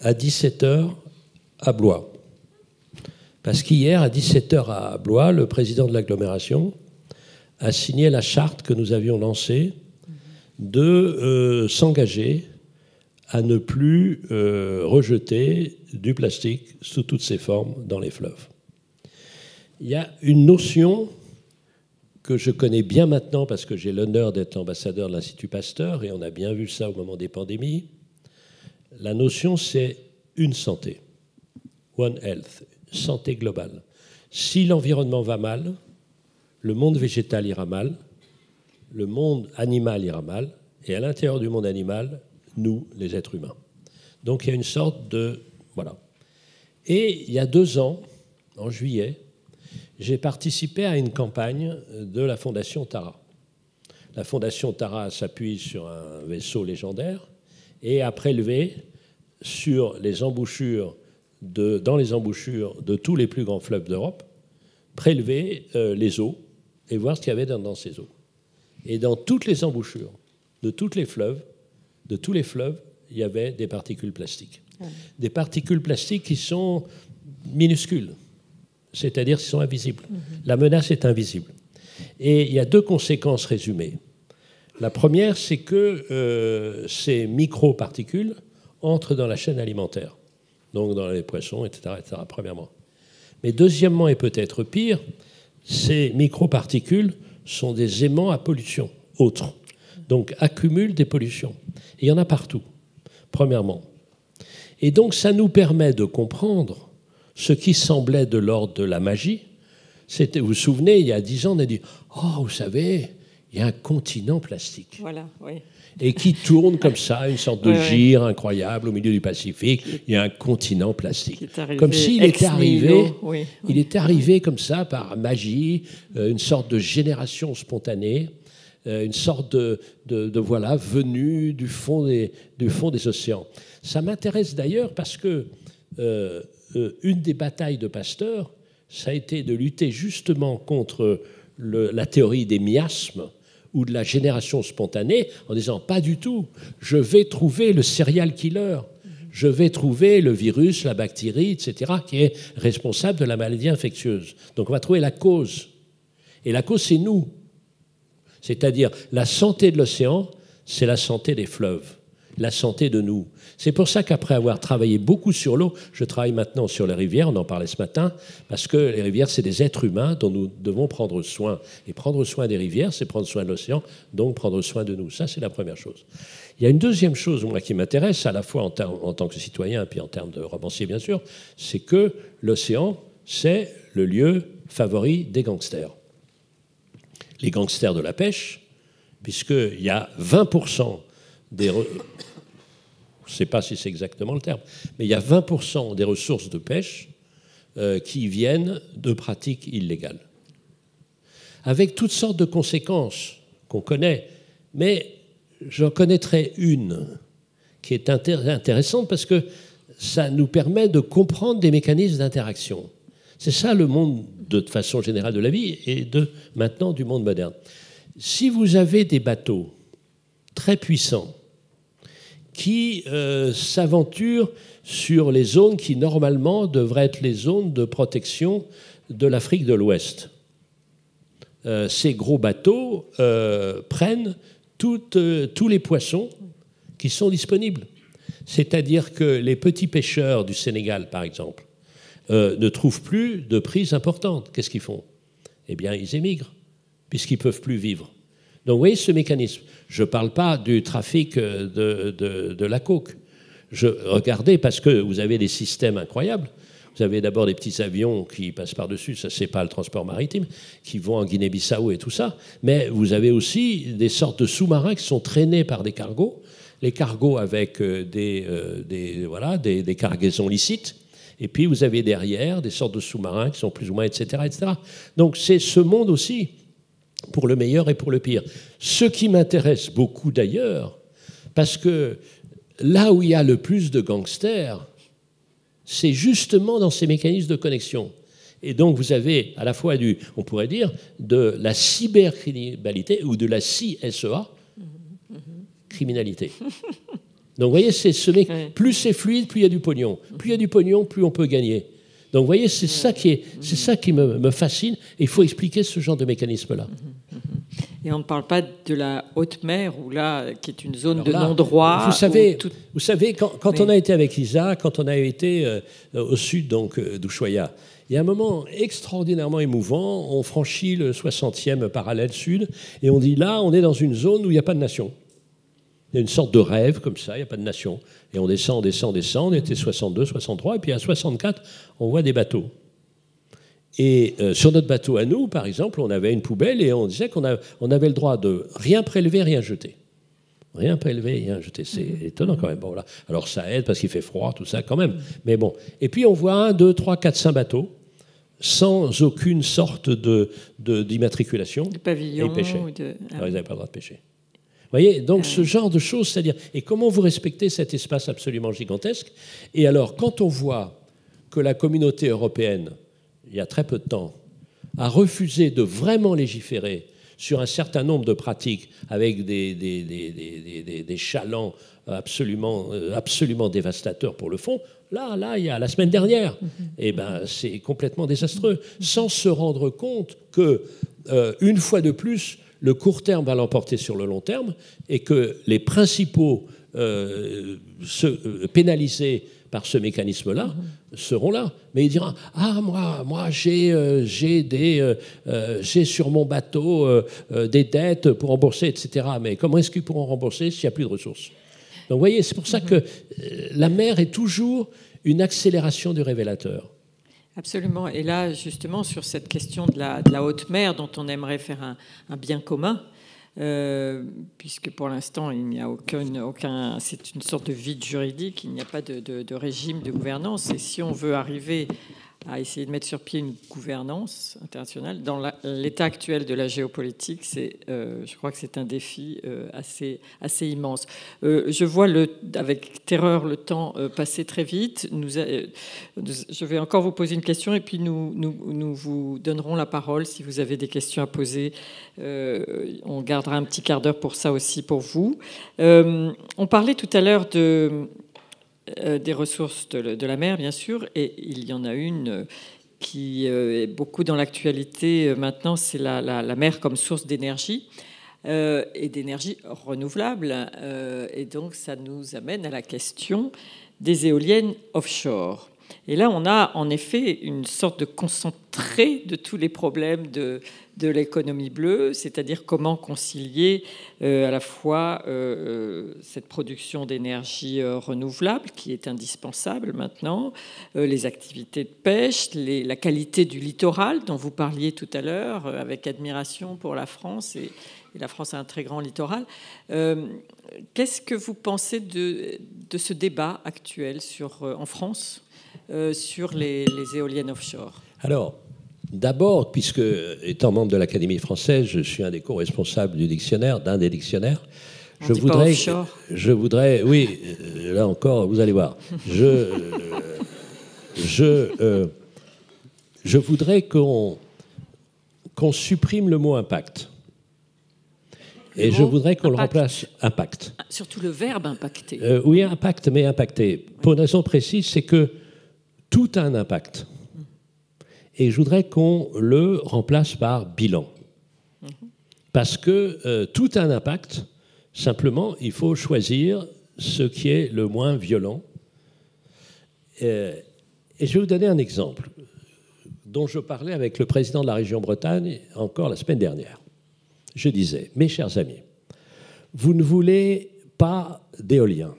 à 17h, à Blois. Parce qu'hier, à 17h à Blois, le président de l'agglomération a signé la charte que nous avions lancée de s'engager à ne plus rejeter du plastique sous toutes ses formes dans les fleuves. Il y a une notion que je connais bien maintenant parce que j'ai l'honneur d'être ambassadeur de l'Institut Pasteur et on a bien vu ça au moment des pandémies. La notion, c'est une santé, one health, santé globale. Si l'environnement va mal, le monde végétal ira mal, le monde animal ira mal, et à l'intérieur du monde animal, nous, les êtres humains. Donc il y a une sorte de... Voilà. Et il y a 2 ans, en juillet, j'ai participé à une campagne de la Fondation Tara. La Fondation Tara s'appuie sur un vaisseau légendaire et a prélevé sur les embouchures dans les embouchures de tous les plus grands fleuves d'Europe, prélever les eaux et voir ce qu'il y avait dans ces eaux. Et dans toutes les embouchures de tous les fleuves, il y avait des particules plastiques. Des particules plastiques qui sont minuscules, c'est-à-dire qui sont invisibles. La menace est invisible. Et il y a 2 conséquences résumées. La première, c'est que ces microparticules entrent dans la chaîne alimentaire, donc dans les poissons, etc., premièrement. Mais deuxièmement, et peut-être pire, ces microparticules sont des aimants à pollution autre, donc accumulent des pollutions. Et il y en a partout, premièrement. Et donc ça nous permet de comprendre ce qui semblait de l'ordre de la magie. Vous vous souvenez, il y a 10 ans, on a dit « Oh, vous savez, il y a un continent plastique. » Voilà, oui. Et qui tourne comme ça, une sorte de gire incroyable au milieu du Pacifique. Il y a un continent plastique. Comme s'il était arrivé, il était arrivé comme ça par magie, une sorte de génération spontanée, une sorte de voilà, venue du fond des océans. Ça m'intéresse d'ailleurs parce que une des batailles de Pasteur, ça a été de lutter justement contre la théorie des miasmes ou de la génération spontanée, en disant pas du tout, je vais trouver le serial killer, je vais trouver le virus, la bactérie, etc., qui est responsable de la maladie infectieuse. Donc on va trouver la cause. Et la cause, c'est nous. C'est-à-dire la santé de l'océan, c'est la santé des fleuves, la santé de nous. C'est pour ça qu'après avoir travaillé beaucoup sur l'eau, je travaille maintenant sur les rivières, on en parlait ce matin, parce que les rivières, c'est des êtres humains dont nous devons prendre soin. Et prendre soin des rivières, c'est prendre soin de l'océan, donc prendre soin de nous. Ça, c'est la première chose. Il y a une deuxième chose, moi, qui m'intéresse, à la fois en tant que citoyen, et puis en termes de romancier, bien sûr, c'est que l'océan, c'est le lieu favori des gangsters. Les gangsters de la pêche, puisqu'il y a 20% des... Je ne sais pas si c'est exactement le terme, mais il y a 20% des ressources de pêche qui viennent de pratiques illégales. Avec toutes sortes de conséquences qu'on connaît, mais j'en connaîtrai une qui est intéressante parce que ça nous permet de comprendre des mécanismes d'interaction. C'est ça le monde de façon générale de la vie et maintenant du monde moderne. Si vous avez des bateaux très puissants qui s'aventurent sur les zones qui, normalement, devraient être les zones de protection de l'Afrique de l'Ouest. Ces gros bateaux prennent tous les poissons qui sont disponibles. C'est-à-dire que les petits pêcheurs du Sénégal, par exemple, ne trouvent plus de prises importantes. Qu'est-ce qu'ils font? Eh bien, ils émigrent, puisqu'ils ne peuvent plus vivre. Donc, vous voyez ce mécanisme. Je ne parle pas du trafic de la coke. Regardez, parce que vous avez des systèmes incroyables. Vous avez d'abord des petits avions qui passent par-dessus, ça, c'est pas le transport maritime, qui vont en Guinée-Bissau et tout ça. Mais vous avez aussi des sortes de sous-marins qui sont traînés par des cargos. Les cargos avec des cargaisons licites. Et puis, vous avez derrière des sortes de sous-marins qui sont plus ou moins, etc., etc. Donc, c'est ce monde aussi, pour le meilleur et pour le pire. Ce qui m'intéresse beaucoup d'ailleurs, parce que là où il y a le plus de gangsters, c'est justement dans ces mécanismes de connexion. Et donc vous avez à la fois on pourrait dire, de la cybercriminalité ou de la CSEA, criminalité. Donc vous voyez, plus c'est fluide, plus il y a du pognon. Plus il y a du pognon, plus on peut gagner. Donc vous voyez, c'est ça qui me fascine. Et il faut expliquer ce genre de mécanisme-là. Et on ne parle pas de la haute mer, qui est une zone de non-droit. Vous savez, quand on a été avec Lisa, quand on a été au sud donc d'Ushuaïa, il y a un moment extraordinairement émouvant. On franchit le 60e parallèle sud et on dit là, on est dans une zone où il n'y a pas de nation. Il y a une sorte de rêve comme ça, il n'y a pas de nation. Et on descend. On était 62, 63, et puis à 64, on voit des bateaux. Et sur notre bateau à nous, par exemple, on avait une poubelle et on disait qu'on avait le droit de rien prélever, rien jeter. Rien prélever, rien jeter. C'est étonnant quand même. Bon, voilà. Alors ça aide parce qu'il fait froid, tout ça quand même. Mais bon. Et puis on voit 1, 2, 3, 4, 5 bateaux sans aucune sorte d'immatriculation. De pavillon. Et ils pêchaient. Alors ils n'avaient pas le droit de pêcher. Vous voyez, donc ce genre de choses, c'est-à-dire, et comment vous respectez cet espace absolument gigantesque? Et alors, quand on voit que la communauté européenne, il y a très peu de temps, a refusé de vraiment légiférer sur un certain nombre de pratiques avec des chalands absolument dévastateurs pour le fond, là, il y a la semaine dernière, et ben, c'est complètement désastreux, sans se rendre compte que, une fois de plus, le court terme va l'emporter sur le long terme et que les principaux pénalisés par ce mécanisme-là seront là. Mais il dira « Ah, moi j'ai sur mon bateau des dettes pour rembourser, etc. » Mais comment est-ce qu'ils pourront rembourser s'il n'y a plus de ressources? Donc vous voyez, c'est pour ça que la mer est toujours une accélération du révélateur. Absolument. Et là, justement, sur cette question de la haute mer, dont on aimerait faire un bien commun, puisque pour l'instant, il n'y a aucun, c'est une sorte de vide juridique, il n'y a pas de régime de gouvernance. Et si on veut arriver à essayer de mettre sur pied une gouvernance internationale, dans l'état actuel de la géopolitique, je crois que c'est un défi assez immense. Je vois avec terreur le temps passer très vite. Je vais encore vous poser une question et puis nous vous donnerons la parole si vous avez des questions à poser. On gardera un petit quart d'heure pour ça aussi pour vous. On parlait tout à l'heure des ressources de la mer, bien sûr, et il y en a une qui est beaucoup dans l'actualité maintenant, c'est la mer comme source d'énergie et d'énergie renouvelable. Et donc, ça nous amène à la question des éoliennes offshore. Et là, on a en effet une sorte de concentré de tous les problèmes de l'économie bleue, c'est-à-dire comment concilier à la fois cette production d'énergie renouvelable qui est indispensable maintenant, les activités de pêche, la qualité du littoral dont vous parliez tout à l'heure avec admiration pour la France et la France a un très grand littoral. Qu'est-ce que vous pensez de ce débat actuel en France sur les éoliennes offshore? Alors, d'abord, puisque, étant membre de l'Académie française, je suis un des co-responsables d'un des dictionnaires. Je voudrais, oui, là encore, vous allez voir. Je voudrais qu'on supprime le mot impact. Et je voudrais qu'on le remplace impact. Surtout le verbe impacter. Oui, impact, mais impacter. Pour une raison précise, c'est que tout a un impact. Et je voudrais qu'on le remplace par bilan. Parce que tout a un impact. Simplement, il faut choisir ce qui est le moins violent. Et je vais vous donner un exemple dont je parlais avec le président de la région Bretagne encore la semaine dernière. Je disais, mes chers amis, vous ne voulez pas d'éolien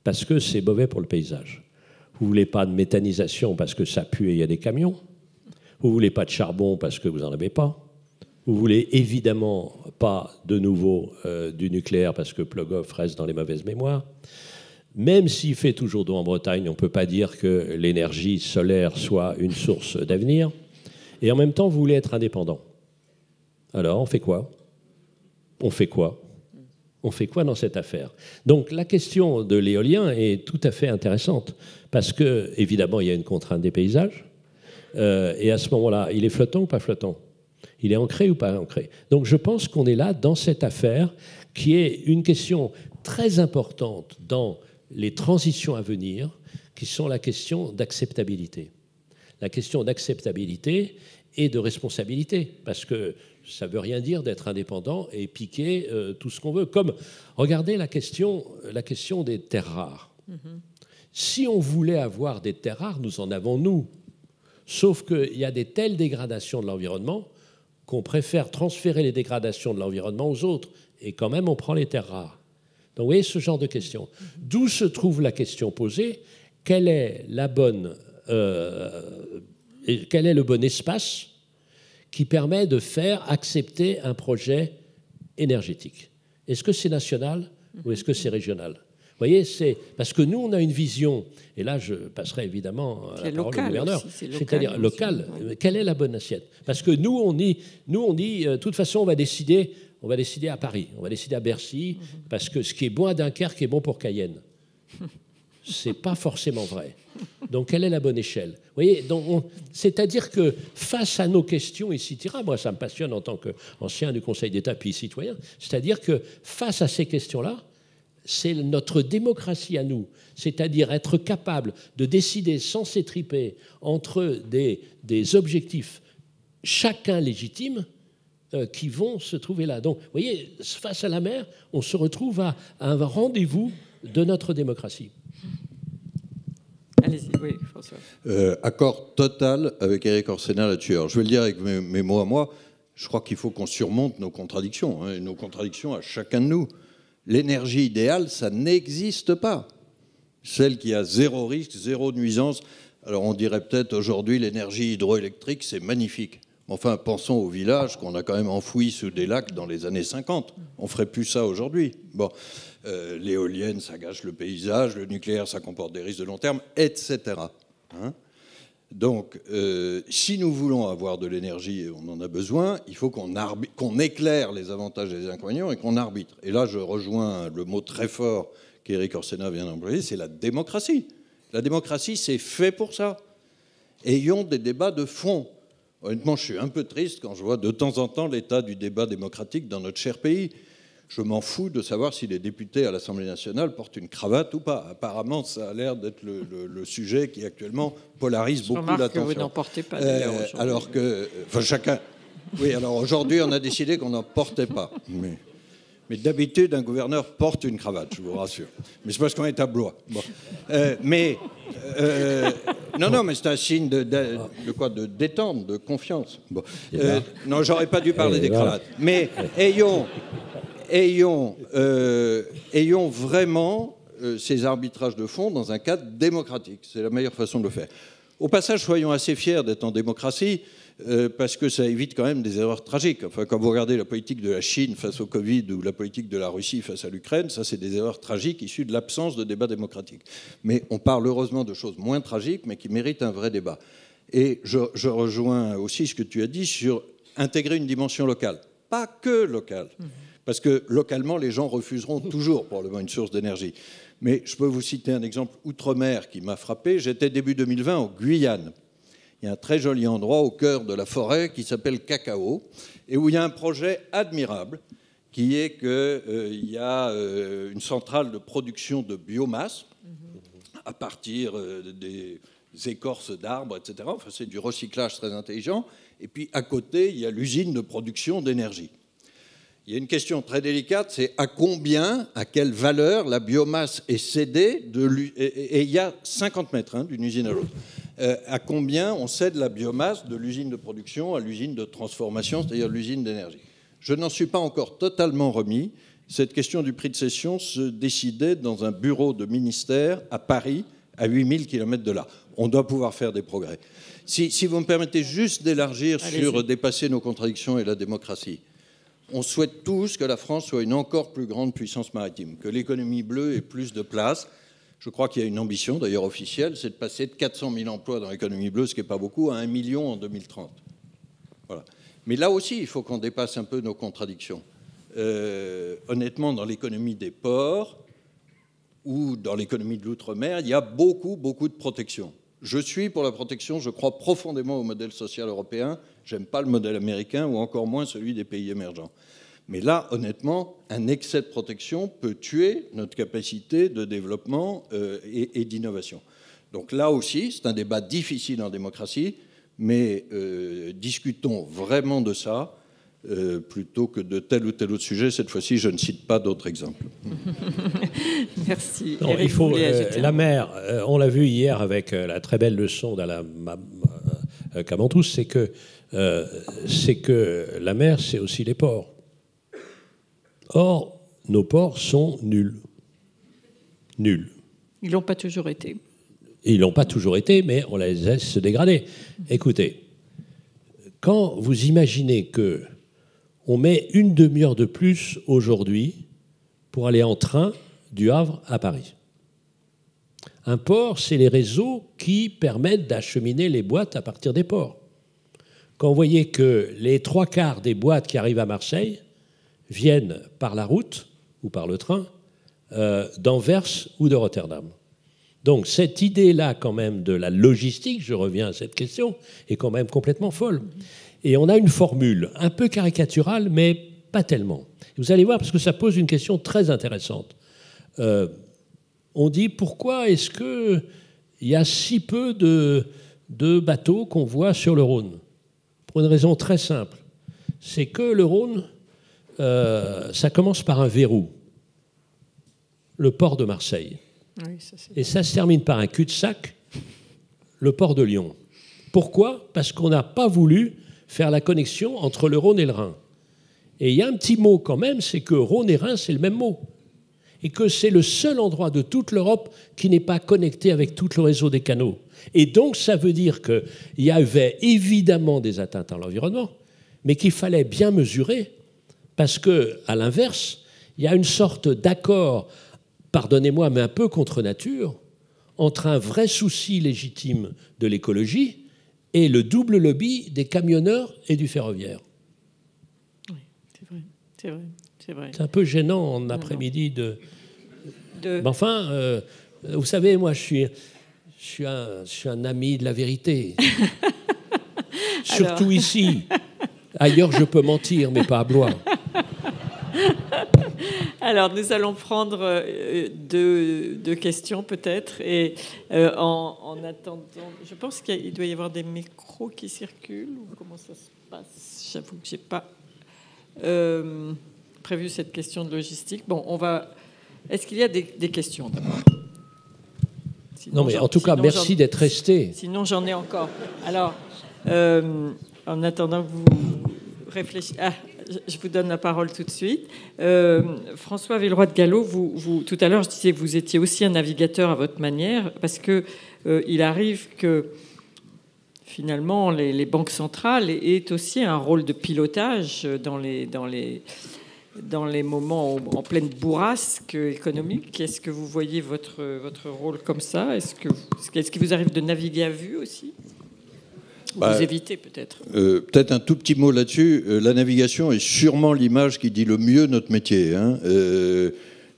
parce que c'est mauvais pour le paysage. Vous ne voulez pas de méthanisation parce que ça pue et il y a des camions. Vous ne voulez pas de charbon parce que vous n'en avez pas. Vous ne voulez évidemment pas de nouveau du nucléaire parce que Plogoff reste dans les mauvaises mémoires. Même s'il fait toujours d'eau en Bretagne, on ne peut pas dire que l'énergie solaire soit une source d'avenir. Et en même temps, vous voulez être indépendant. Alors, on fait quoi? On fait quoi? On fait quoi dans cette affaire? Donc, la question de l'éolien est tout à fait intéressante parce que, évidemment, il y a une contrainte des paysages. Et à ce moment-là, il est flottant ou pas flottant? Il est ancré ou pas ancré? Donc, je pense qu'on est là dans cette affaire qui est une question très importante dans les transitions à venir, qui sont la question d'acceptabilité. la question d'acceptabilité et de responsabilité, parce que ça ne veut rien dire d'être indépendant et piquer tout ce qu'on veut. Comme, regardez la question des terres rares. Si on voulait avoir des terres rares, nous en avons, nous. Sauf qu'il y a des telles dégradations de l'environnement qu'on préfère transférer les dégradations de l'environnement aux autres. Et quand même, on prend les terres rares. Donc, vous voyez ce genre de question. D'où se trouve la question posée, quel est le bon espace qui permet de faire accepter un projet énergétique? Est-ce que c'est national ou est-ce que c'est régional? Vous voyez, c'est parce que nous, on a une vision, et là, je passerai évidemment la parole au gouverneur, c'est-à-dire local. Quelle est la bonne assiette? Parce que nous, on dit, de toute façon, on va décider à Paris, on va décider à Bercy, parce que ce qui est bon à Dunkerque est bon pour Cayenne. C'est pas forcément vrai. Donc, quelle est la bonne échelle? Vous voyez, c'est-à-dire que face à nos questions, etc., moi, ça me passionne en tant qu'ancien du Conseil d'État puis citoyen, c'est-à-dire que face à ces questions-là, c'est notre démocratie à nous, c'est-à-dire être capable de décider sans s'étriper entre des objectifs, chacun légitimes, qui vont se trouver là. Donc, vous voyez, face à la mer, on se retrouve à un rendez-vous de notre démocratie. Allez-y, oui, François. Accord total avec Éric Orsenna là-dessus. Alors, je vais le dire avec mes mots à moi, je crois qu'il faut qu'on surmonte nos contradictions, et nos contradictions à chacun de nous. L'énergie idéale, ça n'existe pas. Celle qui a zéro risque, zéro nuisance. Alors on dirait peut-être aujourd'hui l'énergie hydroélectrique, c'est magnifique. Enfin, pensons aux villages qu'on a quand même enfouis sous des lacs dans les années 50. On ne ferait plus ça aujourd'hui. Bon, l'éolienne, ça gâche le paysage, le nucléaire, ça comporte des risques de long terme, etc. Hein ? Donc, si nous voulons avoir de l'énergie et on en a besoin, il faut qu'on éclaire les avantages et les inconvénients et qu'on arbitre. Et là, je rejoins le mot très fort qu'Éric Orsenna vient d'employer, c'est la démocratie. La démocratie, c'est fait pour ça. Ayons des débats de fond. Honnêtement, je suis un peu triste quand je vois de temps en temps l'état du débat démocratique dans notre cher pays. Je m'en fous de savoir si les députés à l'Assemblée nationale portent une cravate ou pas. Apparemment, ça a l'air d'être le sujet qui actuellement polarise beaucoup l'attention. Que vous n'en portez pas d'ailleurs aujourd'hui. Alors que, enfin, chacun. Oui, alors aujourd'hui, on a décidé qu'on n'en portait pas. Mais d'habitude, un gouverneur porte une cravate, je vous rassure. Mais c'est parce qu'on est à Blois. Bon. Non, mais c'est un signe de quoi? De détente, de confiance. Bon. Non, j'aurais pas dû parler des cravates. Mais ayons vraiment ces arbitrages de fond dans un cadre démocratique. C'est la meilleure façon de le faire. Au passage, soyons assez fiers d'être en démocratie, parce que ça évite quand même des erreurs tragiques. Enfin, quand vous regardez la politique de la Chine face au Covid ou la politique de la Russie face à l'Ukraine, ça, c'est des erreurs tragiques issues de l'absence de débat démocratique. Mais on parle heureusement de choses moins tragiques, mais qui méritent un vrai débat. Et je rejoins aussi ce que tu as dit sur intégrer une dimension locale. Pas que locale. Parce que localement, les gens refuseront toujours probablement une source d'énergie. Mais je peux vous citer un exemple outre-mer qui m'a frappé. J'étais début 2020 en Guyane. Il y a un très joli endroit au cœur de la forêt qui s'appelle Cacao, et où il y a un projet admirable qui est qu'il y a une centrale de production de biomasse à partir des écorces d'arbres, etc. Enfin, c'est du recyclage très intelligent. Et puis à côté, il y a l'usine de production d'énergie. Il y a une question très délicate, c'est à quelle valeur la biomasse est cédée, et il y a 50 mètres d'une usine à l'autre. À combien on cède la biomasse de l'usine de production à l'usine de transformation, c'est-à-dire l'usine d'énergie. Je n'en suis pas encore totalement remis. Cette question du prix de cession se décidait dans un bureau de ministère à Paris, à 8000 km de là. On doit pouvoir faire des progrès. Si vous me permettez juste d'élargir sur dépasser nos contradictions et la démocratie. On souhaite tous que la France soit une encore plus grande puissance maritime, que l'économie bleue ait plus de place. Je crois qu'il y a une ambition, d'ailleurs officielle, c'est de passer de 400 000 emplois dans l'économie bleue, ce qui n'est pas beaucoup, à 1 million en 2030. Voilà. Mais là aussi, il faut qu'on dépasse un peu nos contradictions. Honnêtement, dans l'économie des ports ou dans l'économie de l'outre-mer, il y a beaucoup de protection. Je suis pour la protection, je crois profondément au modèle social européen. Je n'aime pas le modèle américain ou encore moins celui des pays émergents. Mais là, honnêtement, un excès de protection peut tuer notre capacité de développement et d'innovation. Donc là aussi, c'est un débat difficile en démocratie, mais discutons vraiment de ça, plutôt que de tel ou tel autre sujet. Cette fois-ci, je ne cite pas d'autres exemples. Merci. Non, il faut, la mer, on l'a vu hier avec la très belle leçon d'Alain Camantous, c'est que la mer, c'est aussi les ports. Or, nos ports sont nuls. Nuls. Ils l'ont pas toujours été. Ils l'ont pas toujours été, mais on les laisse se dégrader. Écoutez, quand vous imaginez que on met une demi-heure de plus aujourd'hui pour aller en train du Havre à Paris. Un port, c'est les réseaux qui permettent d'acheminer les boîtes à partir des ports. Quand vous voyez que les 3/4 des boîtes qui arrivent à Marseille viennent par la route ou par le train d'Anvers ou de Rotterdam. Donc cette idée-là quand même de la logistique, je reviens à cette question, est quand même complètement folle. Et on a une formule un peu caricaturale, mais pas tellement. Vous allez voir, parce que ça pose une question très intéressante. On dit, pourquoi est-ce qu'il y a si peu de bateaux qu'on voit sur le Rhône? Pour une raison très simple. C'est que le Rhône, ça commence par un verrou, le port de Marseille. Oui, et ça se termine par un cul-de-sac, le port de Lyon. Pourquoi? Parce qu'on n'a pas voulu faire la connexion entre le Rhône et le Rhin. Et il y a un petit mot quand même, c'est que Rhône et Rhin, c'est le même mot. Et que c'est le seul endroit de toute l'Europe qui n'est pas connecté avec tout le réseau des canaux. Et donc, ça veut dire qu'il y avait évidemment des atteintes à l'environnement, mais qu'il fallait bien mesurer, parce qu'à l'inverse, il y a une sorte d'accord, pardonnez-moi, mais un peu contre nature, entre un vrai souci légitime de l'écologie et le double lobby des camionneurs et du ferroviaire. Oui, c'est vrai. C'est un peu gênant en après-midi de... Mais enfin, vous savez, moi, je suis un ami de la vérité. Surtout ici. Ailleurs, je peux mentir, mais pas à Blois. Alors, nous allons prendre deux questions peut-être. Et en attendant, je pense qu'il doit y avoir des micros qui circulent. Ou comment ça se passe? J'avoue que je n'ai pas prévu cette question de logistique. Bon, on va... Est-ce qu'il y a des questions d'abord? Non, mais en tout cas, merci d'être resté. Sinon, j'en ai encore. Alors, en attendant que vous réfléchissiez... Ah, je vous donne la parole tout de suite. François Villeroy de Galhau, vous, tout à l'heure, je disais que vous étiez aussi un navigateur à votre manière, parce que il arrive que, finalement, les banques centrales aient aussi un rôle de pilotage dans les moments en pleine bourrasque économique. Est-ce que vous voyez votre rôle comme ça? Est-ce qu'il vous arrive de naviguer à vue aussi? Vous évitez peut-être. Peut-être un tout petit mot là-dessus. La navigation est sûrement l'image qui dit le mieux notre métier.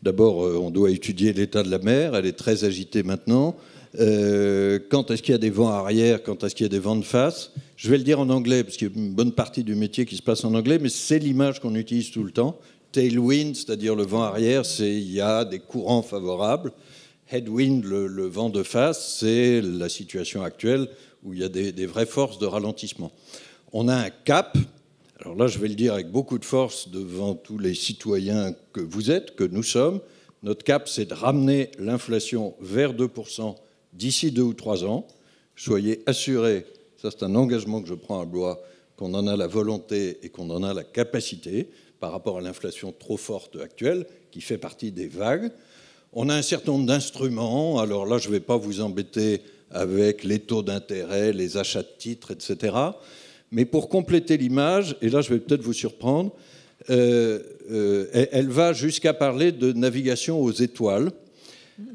D'abord, on doit étudier l'état de la mer. Elle est très agitée maintenant. Quand est-ce qu'il y a des vents arrière? Quand est-ce qu'il y a des vents de face? Je vais le dire en anglais, parce qu'il y a une bonne partie du métier qui se passe en anglais, mais c'est l'image qu'on utilise tout le temps. Tailwind, c'est-à-dire le vent arrière, il y a des courants favorables. Headwind, le vent de face, c'est la situation actuelle où il y a des vraies forces de ralentissement. On a un cap, alors là je vais le dire avec beaucoup de force devant tous les citoyens que vous êtes, que nous sommes, notre cap c'est de ramener l'inflation vers 2% d'ici 2 ou 3 ans. Soyez assurés, ça c'est un engagement que je prends à Blois, qu'on en a la volonté et qu'on en a la capacité par rapport à l'inflation trop forte actuelle qui fait partie des vagues. On a un certain nombre d'instruments, alors là je ne vais pas vous embêter avec les taux d'intérêt, les achats de titres, etc. Mais pour compléter l'image, et là je vais peut-être vous surprendre, elle va jusqu'à parler de navigation aux étoiles.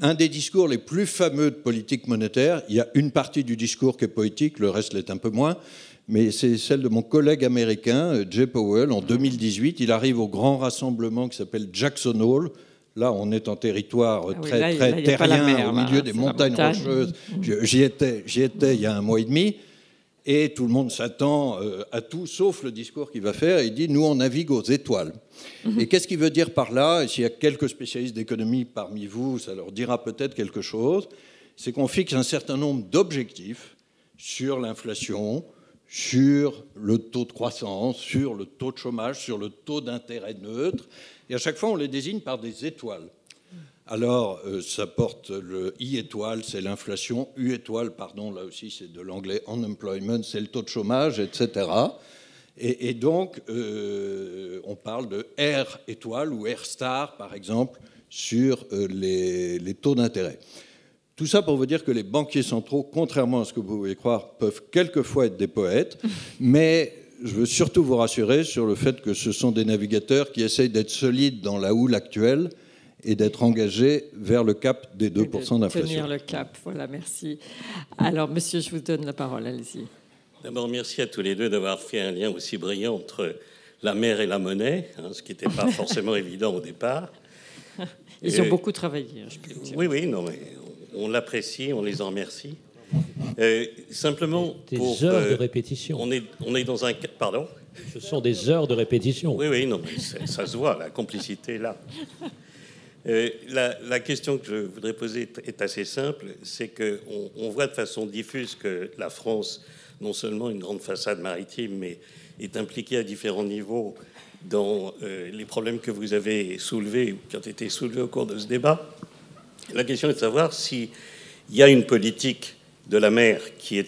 Un des discours les plus fameux de politique monétaire, il y a une partie du discours qui est poétique, le reste l'est un peu moins, mais c'est celle de mon collègue américain, Jay Powell, en 2018. Il arrive au grand rassemblement qui s'appelle Jackson Hole. Là, on est en territoire très terrien, au milieu des montagnes rocheuses. J'y étais il y a 1 mois et demi, et tout le monde s'attend à tout, sauf le discours qu'il va faire. Il dit « Nous, on navigue aux étoiles ». Et qu'est-ce qu'il veut dire par là? Et s'il y a quelques spécialistes d'économie parmi vous, ça leur dira peut-être quelque chose. c'est qu'on fixe un certain nombre d'objectifs sur l'inflation, sur le taux de croissance, sur le taux de chômage, sur le taux d'intérêt neutre, et à chaque fois on les désigne par des étoiles. Alors ça porte le I étoile, c'est l'inflation, U étoile, pardon, là aussi c'est de l'anglais unemployment, c'est le taux de chômage, etc. Et donc on parle de R étoile ou R star par exemple sur les taux d'intérêt. Tout ça pour vous dire que les banquiers centraux, contrairement à ce que vous pouvez croire, peuvent quelquefois être des poètes, mais je veux surtout vous rassurer sur le fait que ce sont des navigateurs qui essayent d'être solides dans la houle actuelle et d'être engagés vers le cap des 2% d'inflation. Tenir le cap, voilà, merci. Alors, monsieur, je vous donne la parole, allez-y. D'abord, merci à tous les deux d'avoir fait un lien aussi brillant entre la mer et la monnaie, ce qui n'était pas forcément évident au départ. Ils ont beaucoup travaillé, je peux le dire. Oui, non, mais on l'apprécie, on les en remercie. Simplement, des heures de répétition. On est dans un... Pardon ? Ce sont des heures de répétition. Oui, non, mais ça se voit, la complicité est là. La question que je voudrais poser est assez simple, c'est qu'on voit de façon diffuse que la France, non seulement une grande façade maritime, mais est impliquée à différents niveaux dans les problèmes que vous avez soulevés ou qui ont été soulevés au cours de ce débat. La question est de savoir s'il y a une politique de la mer qui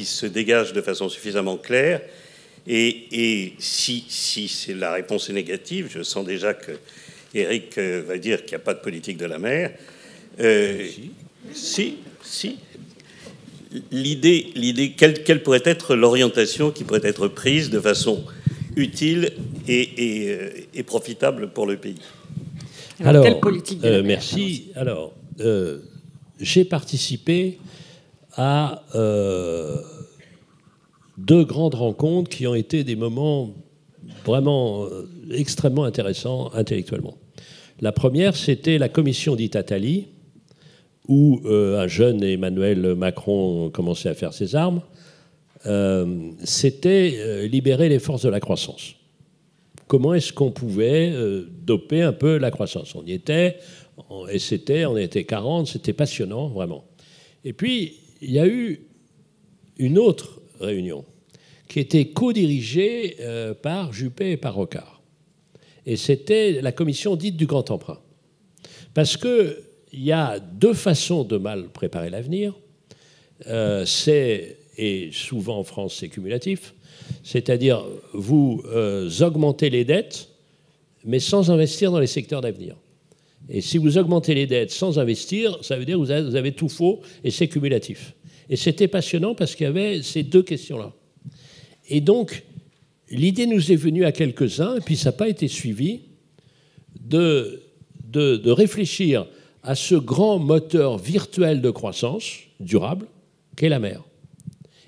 se dégage de façon suffisamment claire, et si la réponse est négative, je sens déjà que Éric va dire qu'il n'y a pas de politique de la mer. Si. L'idée, quelle pourrait être l'orientation qui pourrait être prise de façon utile et profitable pour le pays? Alors, quelle politique de la mer, merci. Alors, j'ai participé à deux grandes rencontres qui ont été des moments vraiment extrêmement intéressants intellectuellement. La première, c'était la commission dite Attali, où un jeune Emmanuel Macron commençait à faire ses armes. C'était libérer les forces de la croissance. Comment est-ce qu'on pouvait doper un peu la croissance? On y était, on était 40, c'était passionnant, vraiment. Et puis, il y a eu une autre réunion qui était co-dirigée par Juppé et par Rocard. Et c'était la commission dite du grand emprunt. Parce qu'il y a deux façons de mal préparer l'avenir. Et souvent en France, c'est cumulatif. C'est-à-dire, vous augmentez les dettes, mais sans investir dans les secteurs d'avenir. Et si vous augmentez les dettes sans investir, ça veut dire que vous avez tout faux et c'est cumulatif. Et c'était passionnant parce qu'il y avait ces deux questions-là. Et donc, l'idée nous est venue à quelques-uns, et puis ça n'a pas été suivi, de réfléchir à ce grand moteur virtuel de croissance durable qu'est la mer.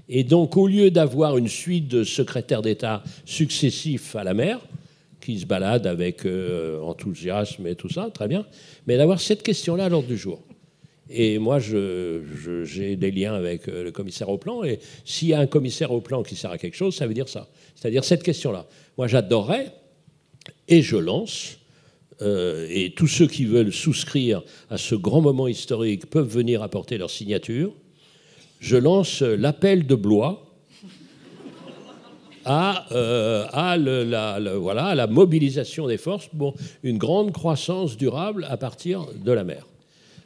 Et donc, au lieu d'avoir une suite de secrétaires d'État successifs à la mer, qui se baladent avec enthousiasme et tout ça, très bien, mais d'avoir cette question-là à l'ordre du jour. Et moi, j'ai des liens avec le commissaire au plan, et s'il y a un commissaire au plan qui sert à quelque chose, ça veut dire ça. C'est-à-dire cette question-là. Moi, j'adorerais, et je lance, et tous ceux qui veulent souscrire à ce grand moment historique peuvent venir apporter leur signature, je lance l'appel de Blois à la mobilisation des forces pour une grande croissance durable à partir de la mer.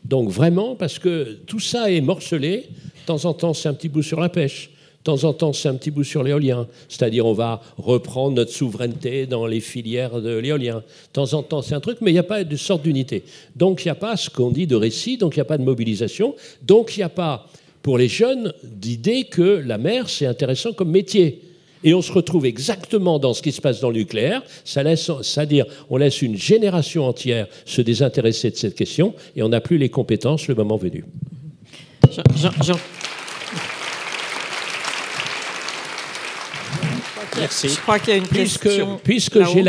Donc vraiment, parce que tout ça est morcelé, de temps en temps c'est un petit bout sur la pêche, de temps en temps c'est un petit bout sur l'éolien, c'est-à-dire on va reprendre notre souveraineté dans les filières de l'éolien, de temps en temps c'est un truc, mais il n'y a pas de sorte d'unité. Donc il n'y a pas ce qu'on dit de récit, donc il n'y a pas de mobilisation, donc il n'y a pas, pour les jeunes, d'idée que la mer c'est intéressant comme métier. Et on se retrouve exactement dans ce qui se passe dans le nucléaire, c'est-à-dire on laisse une génération entière se désintéresser de cette question et on n'a plus les compétences le moment venu. Merci. Je crois qu'il y a une question. Puisque j'ai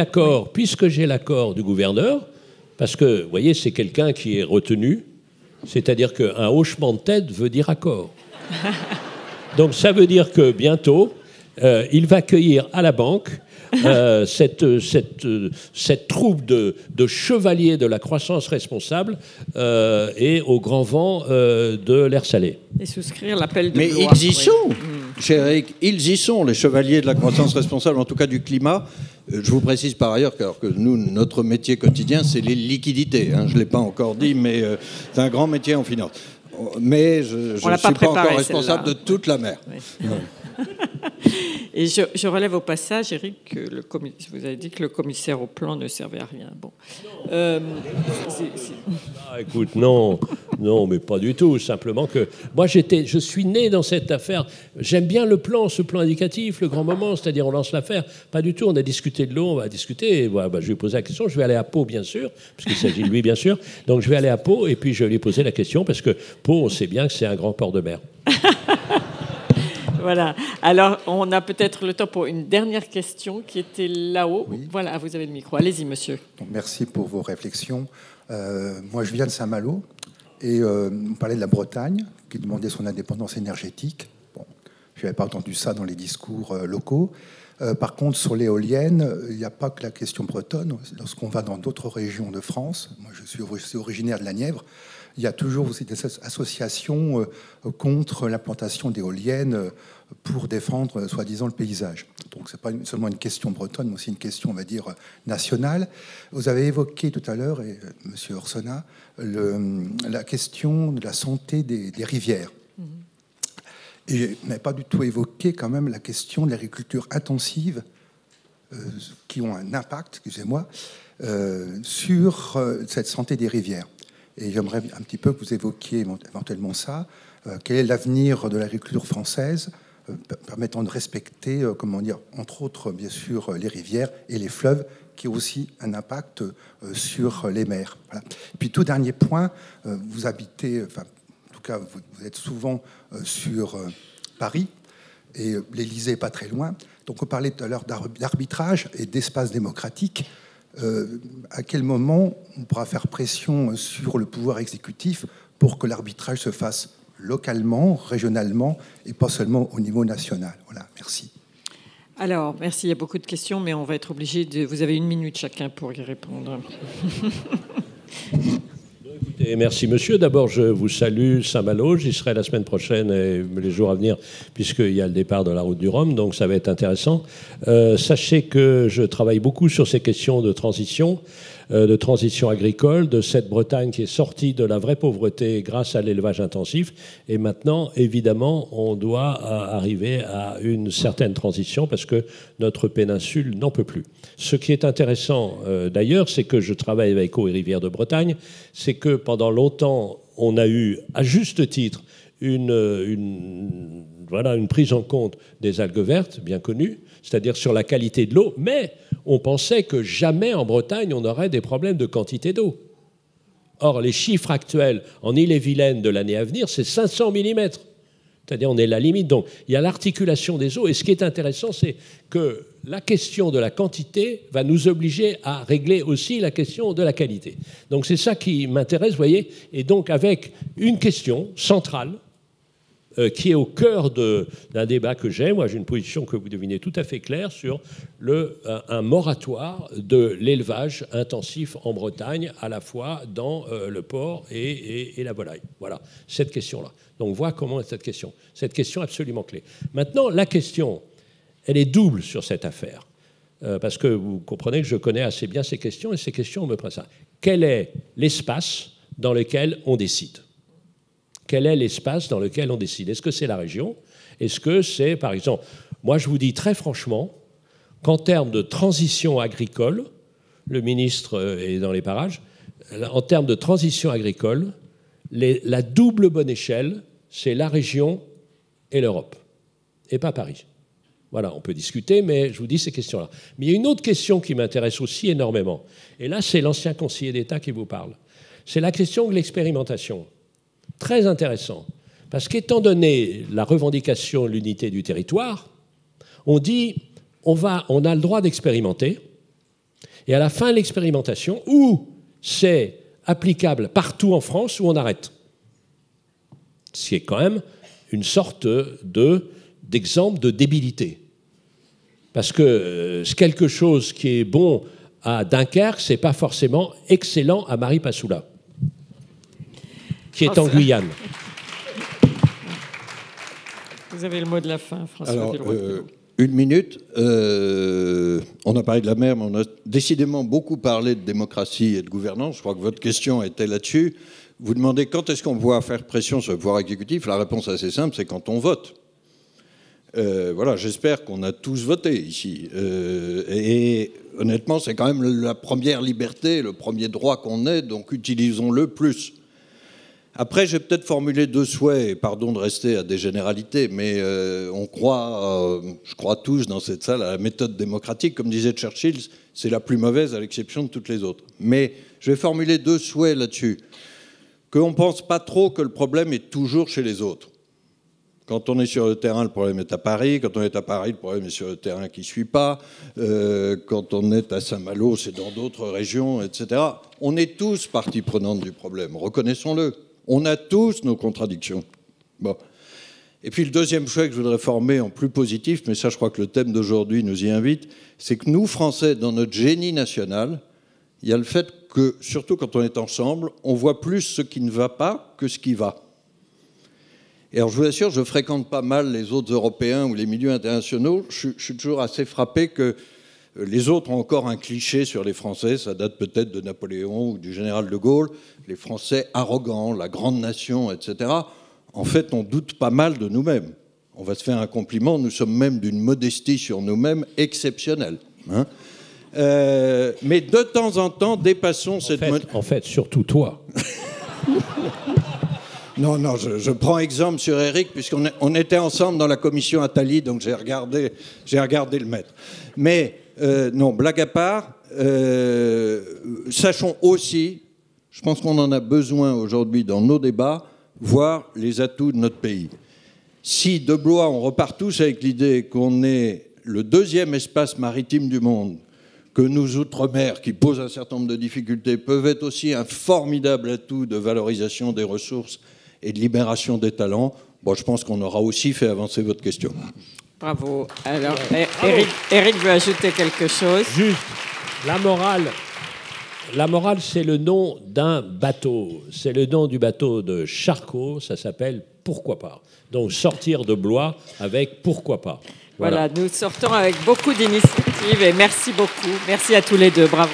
l'accord du gouverneur, parce que, vous voyez, c'est quelqu'un qui est retenu, c'est-à-dire qu'un hochement de tête veut dire accord. Donc ça veut dire que bientôt, il va accueillir à la banque cette troupe de chevaliers de la croissance responsable et au grand vent de l'air salé. Et souscrire l'appel de Mais gloire. ils y sont, cher Eric, ils y sont, les chevaliers de la croissance responsable, en tout cas du climat. Je vous précise par ailleurs que nous, notre métier quotidien, c'est les liquidités. Hein. Je ne l'ai pas encore dit, mais c'est un grand métier en finance. Mais je ne suis pas encore responsable de toute la mer. Oui. Et je relève au passage, Eric, que vous avez dit que le commissaire au plan ne servait à rien. Bon. Ah, écoute, non, mais pas du tout. Simplement que moi, je suis né dans cette affaire. J'aime bien ce plan indicatif, le grand moment, c'est-à-dire on lance l'affaire. Pas du tout. On a discuté de l'eau, on va discuter. Voilà, je lui ai posé la question. Je vais aller à Pau, bien sûr, puisqu'il s'agit de lui, bien sûr. Donc je vais aller à Pau et puis je vais lui poser la question parce que Pau, on sait bien que c'est un grand port de mer. Voilà. Alors, on a peut-être le temps pour une dernière question qui était là-haut. Oui. Voilà, vous avez le micro. Allez-y, monsieur. Donc, merci pour vos réflexions. Moi, je viens de Saint-Malo et on parlait de la Bretagne qui demandait son indépendance énergétique. Bon, je n'avais pas entendu ça dans les discours locaux. Par contre, sur l'éolienne, il n'y a pas que la question bretonne. Lorsqu'on va dans d'autres régions de France, moi je suis originaire de la Nièvre, il y a toujours aussi des associations contre l'implantation d'éoliennes pour défendre, soi-disant, le paysage. Donc, ce n'est pas seulement une question bretonne, mais aussi une question, on va dire, nationale. Vous avez évoqué tout à l'heure, et M. Orsona, la question de la santé des rivières. Et je n'avais pas du tout évoqué quand même la question de l'agriculture intensive, qui ont un impact, excusez-moi, sur cette santé des rivières. Et j'aimerais un petit peu que vous évoquiez éventuellement ça. Quel est l'avenir de l'agriculture française permettant de respecter, comment dire, entre autres, bien sûr, les rivières et les fleuves, qui ont aussi un impact sur les mers. Voilà. Et puis, tout dernier point, vous habitez, enfin, en tout cas, vous êtes souvent sur Paris, et l'Élysée n'est pas très loin. Donc, on parlait tout à l'heure d'arbitrage et d'espace démocratique. À quel moment on pourra faire pression sur le pouvoir exécutif pour que l'arbitrage se fasse localement, régionalement et pas seulement au niveau national. Voilà, merci. Alors, merci, il y a beaucoup de questions, mais on va être obligé de... Vous avez 1 minute chacun pour y répondre. Et merci monsieur. D'abord, je vous salue Saint-Malo. J'y serai la semaine prochaine et les jours à venir, puisqu'il y a le départ de la route du Rhum, donc ça va être intéressant. Sachez que je travaille beaucoup sur ces questions de transition agricole, de cette Bretagne qui est sortie de la vraie pauvreté grâce à l'élevage intensif. Et maintenant, évidemment, on doit arriver à une certaine transition parce que notre péninsule n'en peut plus. Ce qui est intéressant, d'ailleurs, c'est que je travaille avec Eaux et Rivières de Bretagne, c'est que pendant longtemps, on a eu, à juste titre, une prise en compte des algues vertes, bien connues, c'est-à-dire sur la qualité de l'eau, mais on pensait que jamais en Bretagne on aurait des problèmes de quantité d'eau. Or, les chiffres actuels en Ille-et-Vilaine de l'année à venir, c'est 500 mm. C'est-à-dire on est à la limite. Donc, il y a l'articulation des eaux. Et ce qui est intéressant, c'est que la question de la quantité va nous obliger à régler aussi la question de la qualité. Donc, c'est ça qui m'intéresse, vous voyez. Et donc, avec une question centrale, qui est au cœur d'un débat que j'ai. Moi, j'ai une position que vous devinez tout à fait claire sur un moratoire de l'élevage intensif en Bretagne, à la fois dans le porc et la volaille. Voilà, cette question-là. Donc, voilà comment est cette question. Cette question absolument clé. Maintenant, la question, elle est double sur cette affaire. Parce que vous comprenez que je connais assez bien ces questions, et ces questions me prennent ça. Quel est l'espace dans lequel on décide ? Quel est l'espace dans lequel on décide? Est-ce que c'est la région? Est-ce que c'est, par exemple, moi je vous dis très franchement qu'en termes de transition agricole, le ministre est dans les parages, en termes de transition agricole, la double bonne échelle, c'est la région et l'Europe, et pas Paris. Voilà, on peut discuter, mais je vous dis ces questions-là. Mais il y a une autre question qui m'intéresse aussi énormément, et là c'est l'ancien conseiller d'État qui vous parle. C'est la question de l'expérimentation. Très intéressant, parce qu'étant donné la revendication de l'unité du territoire, on dit on a le droit d'expérimenter, et à la fin de l'expérimentation, ou c'est applicable partout en France, ou on arrête. Ce qui est quand même une sorte d'exemple de débilité. Parce que quelque chose qui est bon à Dunkerque, c'est pas forcément excellent à Maripasoula, qui est en Guyane. Vous avez le mot de la fin, François. Alors, une minute. On a parlé de la mer, mais on a décidément beaucoup parlé de démocratie et de gouvernance. Je crois que votre question était là-dessus. Vous demandez quand est-ce qu'on va faire pression sur le pouvoir exécutif. La réponse est assez simple, c'est quand on vote. Voilà, j'espère qu'on a tous voté ici. Et honnêtement, c'est quand même la première liberté, le premier droit qu'on ait, donc utilisons-le plus. Après, j'ai peut-être formulé 2 souhaits, et pardon de rester à des généralités, mais je crois tous dans cette salle à la méthode démocratique. Comme disait Churchill, c'est la plus mauvaise à l'exception de toutes les autres. Mais je vais formuler 2 souhaits là-dessus. Qu'on ne pense pas trop que le problème est toujours chez les autres. Quand on est sur le terrain, le problème est à Paris. Quand on est à Paris, le problème est sur le terrain qui ne suit pas. Quand on est à Saint-Malo, c'est dans d'autres régions, etc. On est tous partie prenante du problème, reconnaissons-le. On a tous nos contradictions. Bon. Et puis le deuxième choix que je voudrais former en plus positif, mais ça je crois que le thème d'aujourd'hui nous y invite, c'est que nous, Français, dans notre génie national, il y a le fait que, surtout quand on est ensemble, on voit plus ce qui ne va pas que ce qui va. Et alors, je vous assure, je fréquente pas mal les autres Européens ou les milieux internationaux. Je suis toujours assez frappé que les autres ont encore un cliché sur les Français. Ça date peut-être de Napoléon ou du général de Gaulle. Les Français arrogants, la grande nation, etc. En fait, on doute pas mal de nous-mêmes. On va se faire un compliment. Nous sommes même d'une modestie sur nous-mêmes exceptionnelle. Hein, mais de temps en temps, dépassons cette... En fait, surtout toi. Non, je prends exemple sur Eric, puisqu'on était ensemble dans la commission Attali, donc j'ai regardé le maître. Mais, non, blague à part, sachons aussi, je pense qu'on en a besoin aujourd'hui dans nos débats, voir les atouts de notre pays. Si de Blois, on repart tous avec l'idée qu'on est le 2e espace maritime du monde, que nos outre-mer, qui posent un certain nombre de difficultés, peuvent être aussi un formidable atout de valorisation des ressources et de libération des talents, bon, je pense qu'on aura aussi fait avancer votre question. Bravo. Alors, Eric veut ajouter quelque chose. Juste, la morale, c'est le nom d'un bateau. C'est le nom du bateau de Charcot, ça s'appelle Pourquoi pas. Donc, sortir de Blois avec Pourquoi pas. Voilà, nous sortons avec beaucoup d'initiatives et merci beaucoup. Merci à tous les deux. Bravo.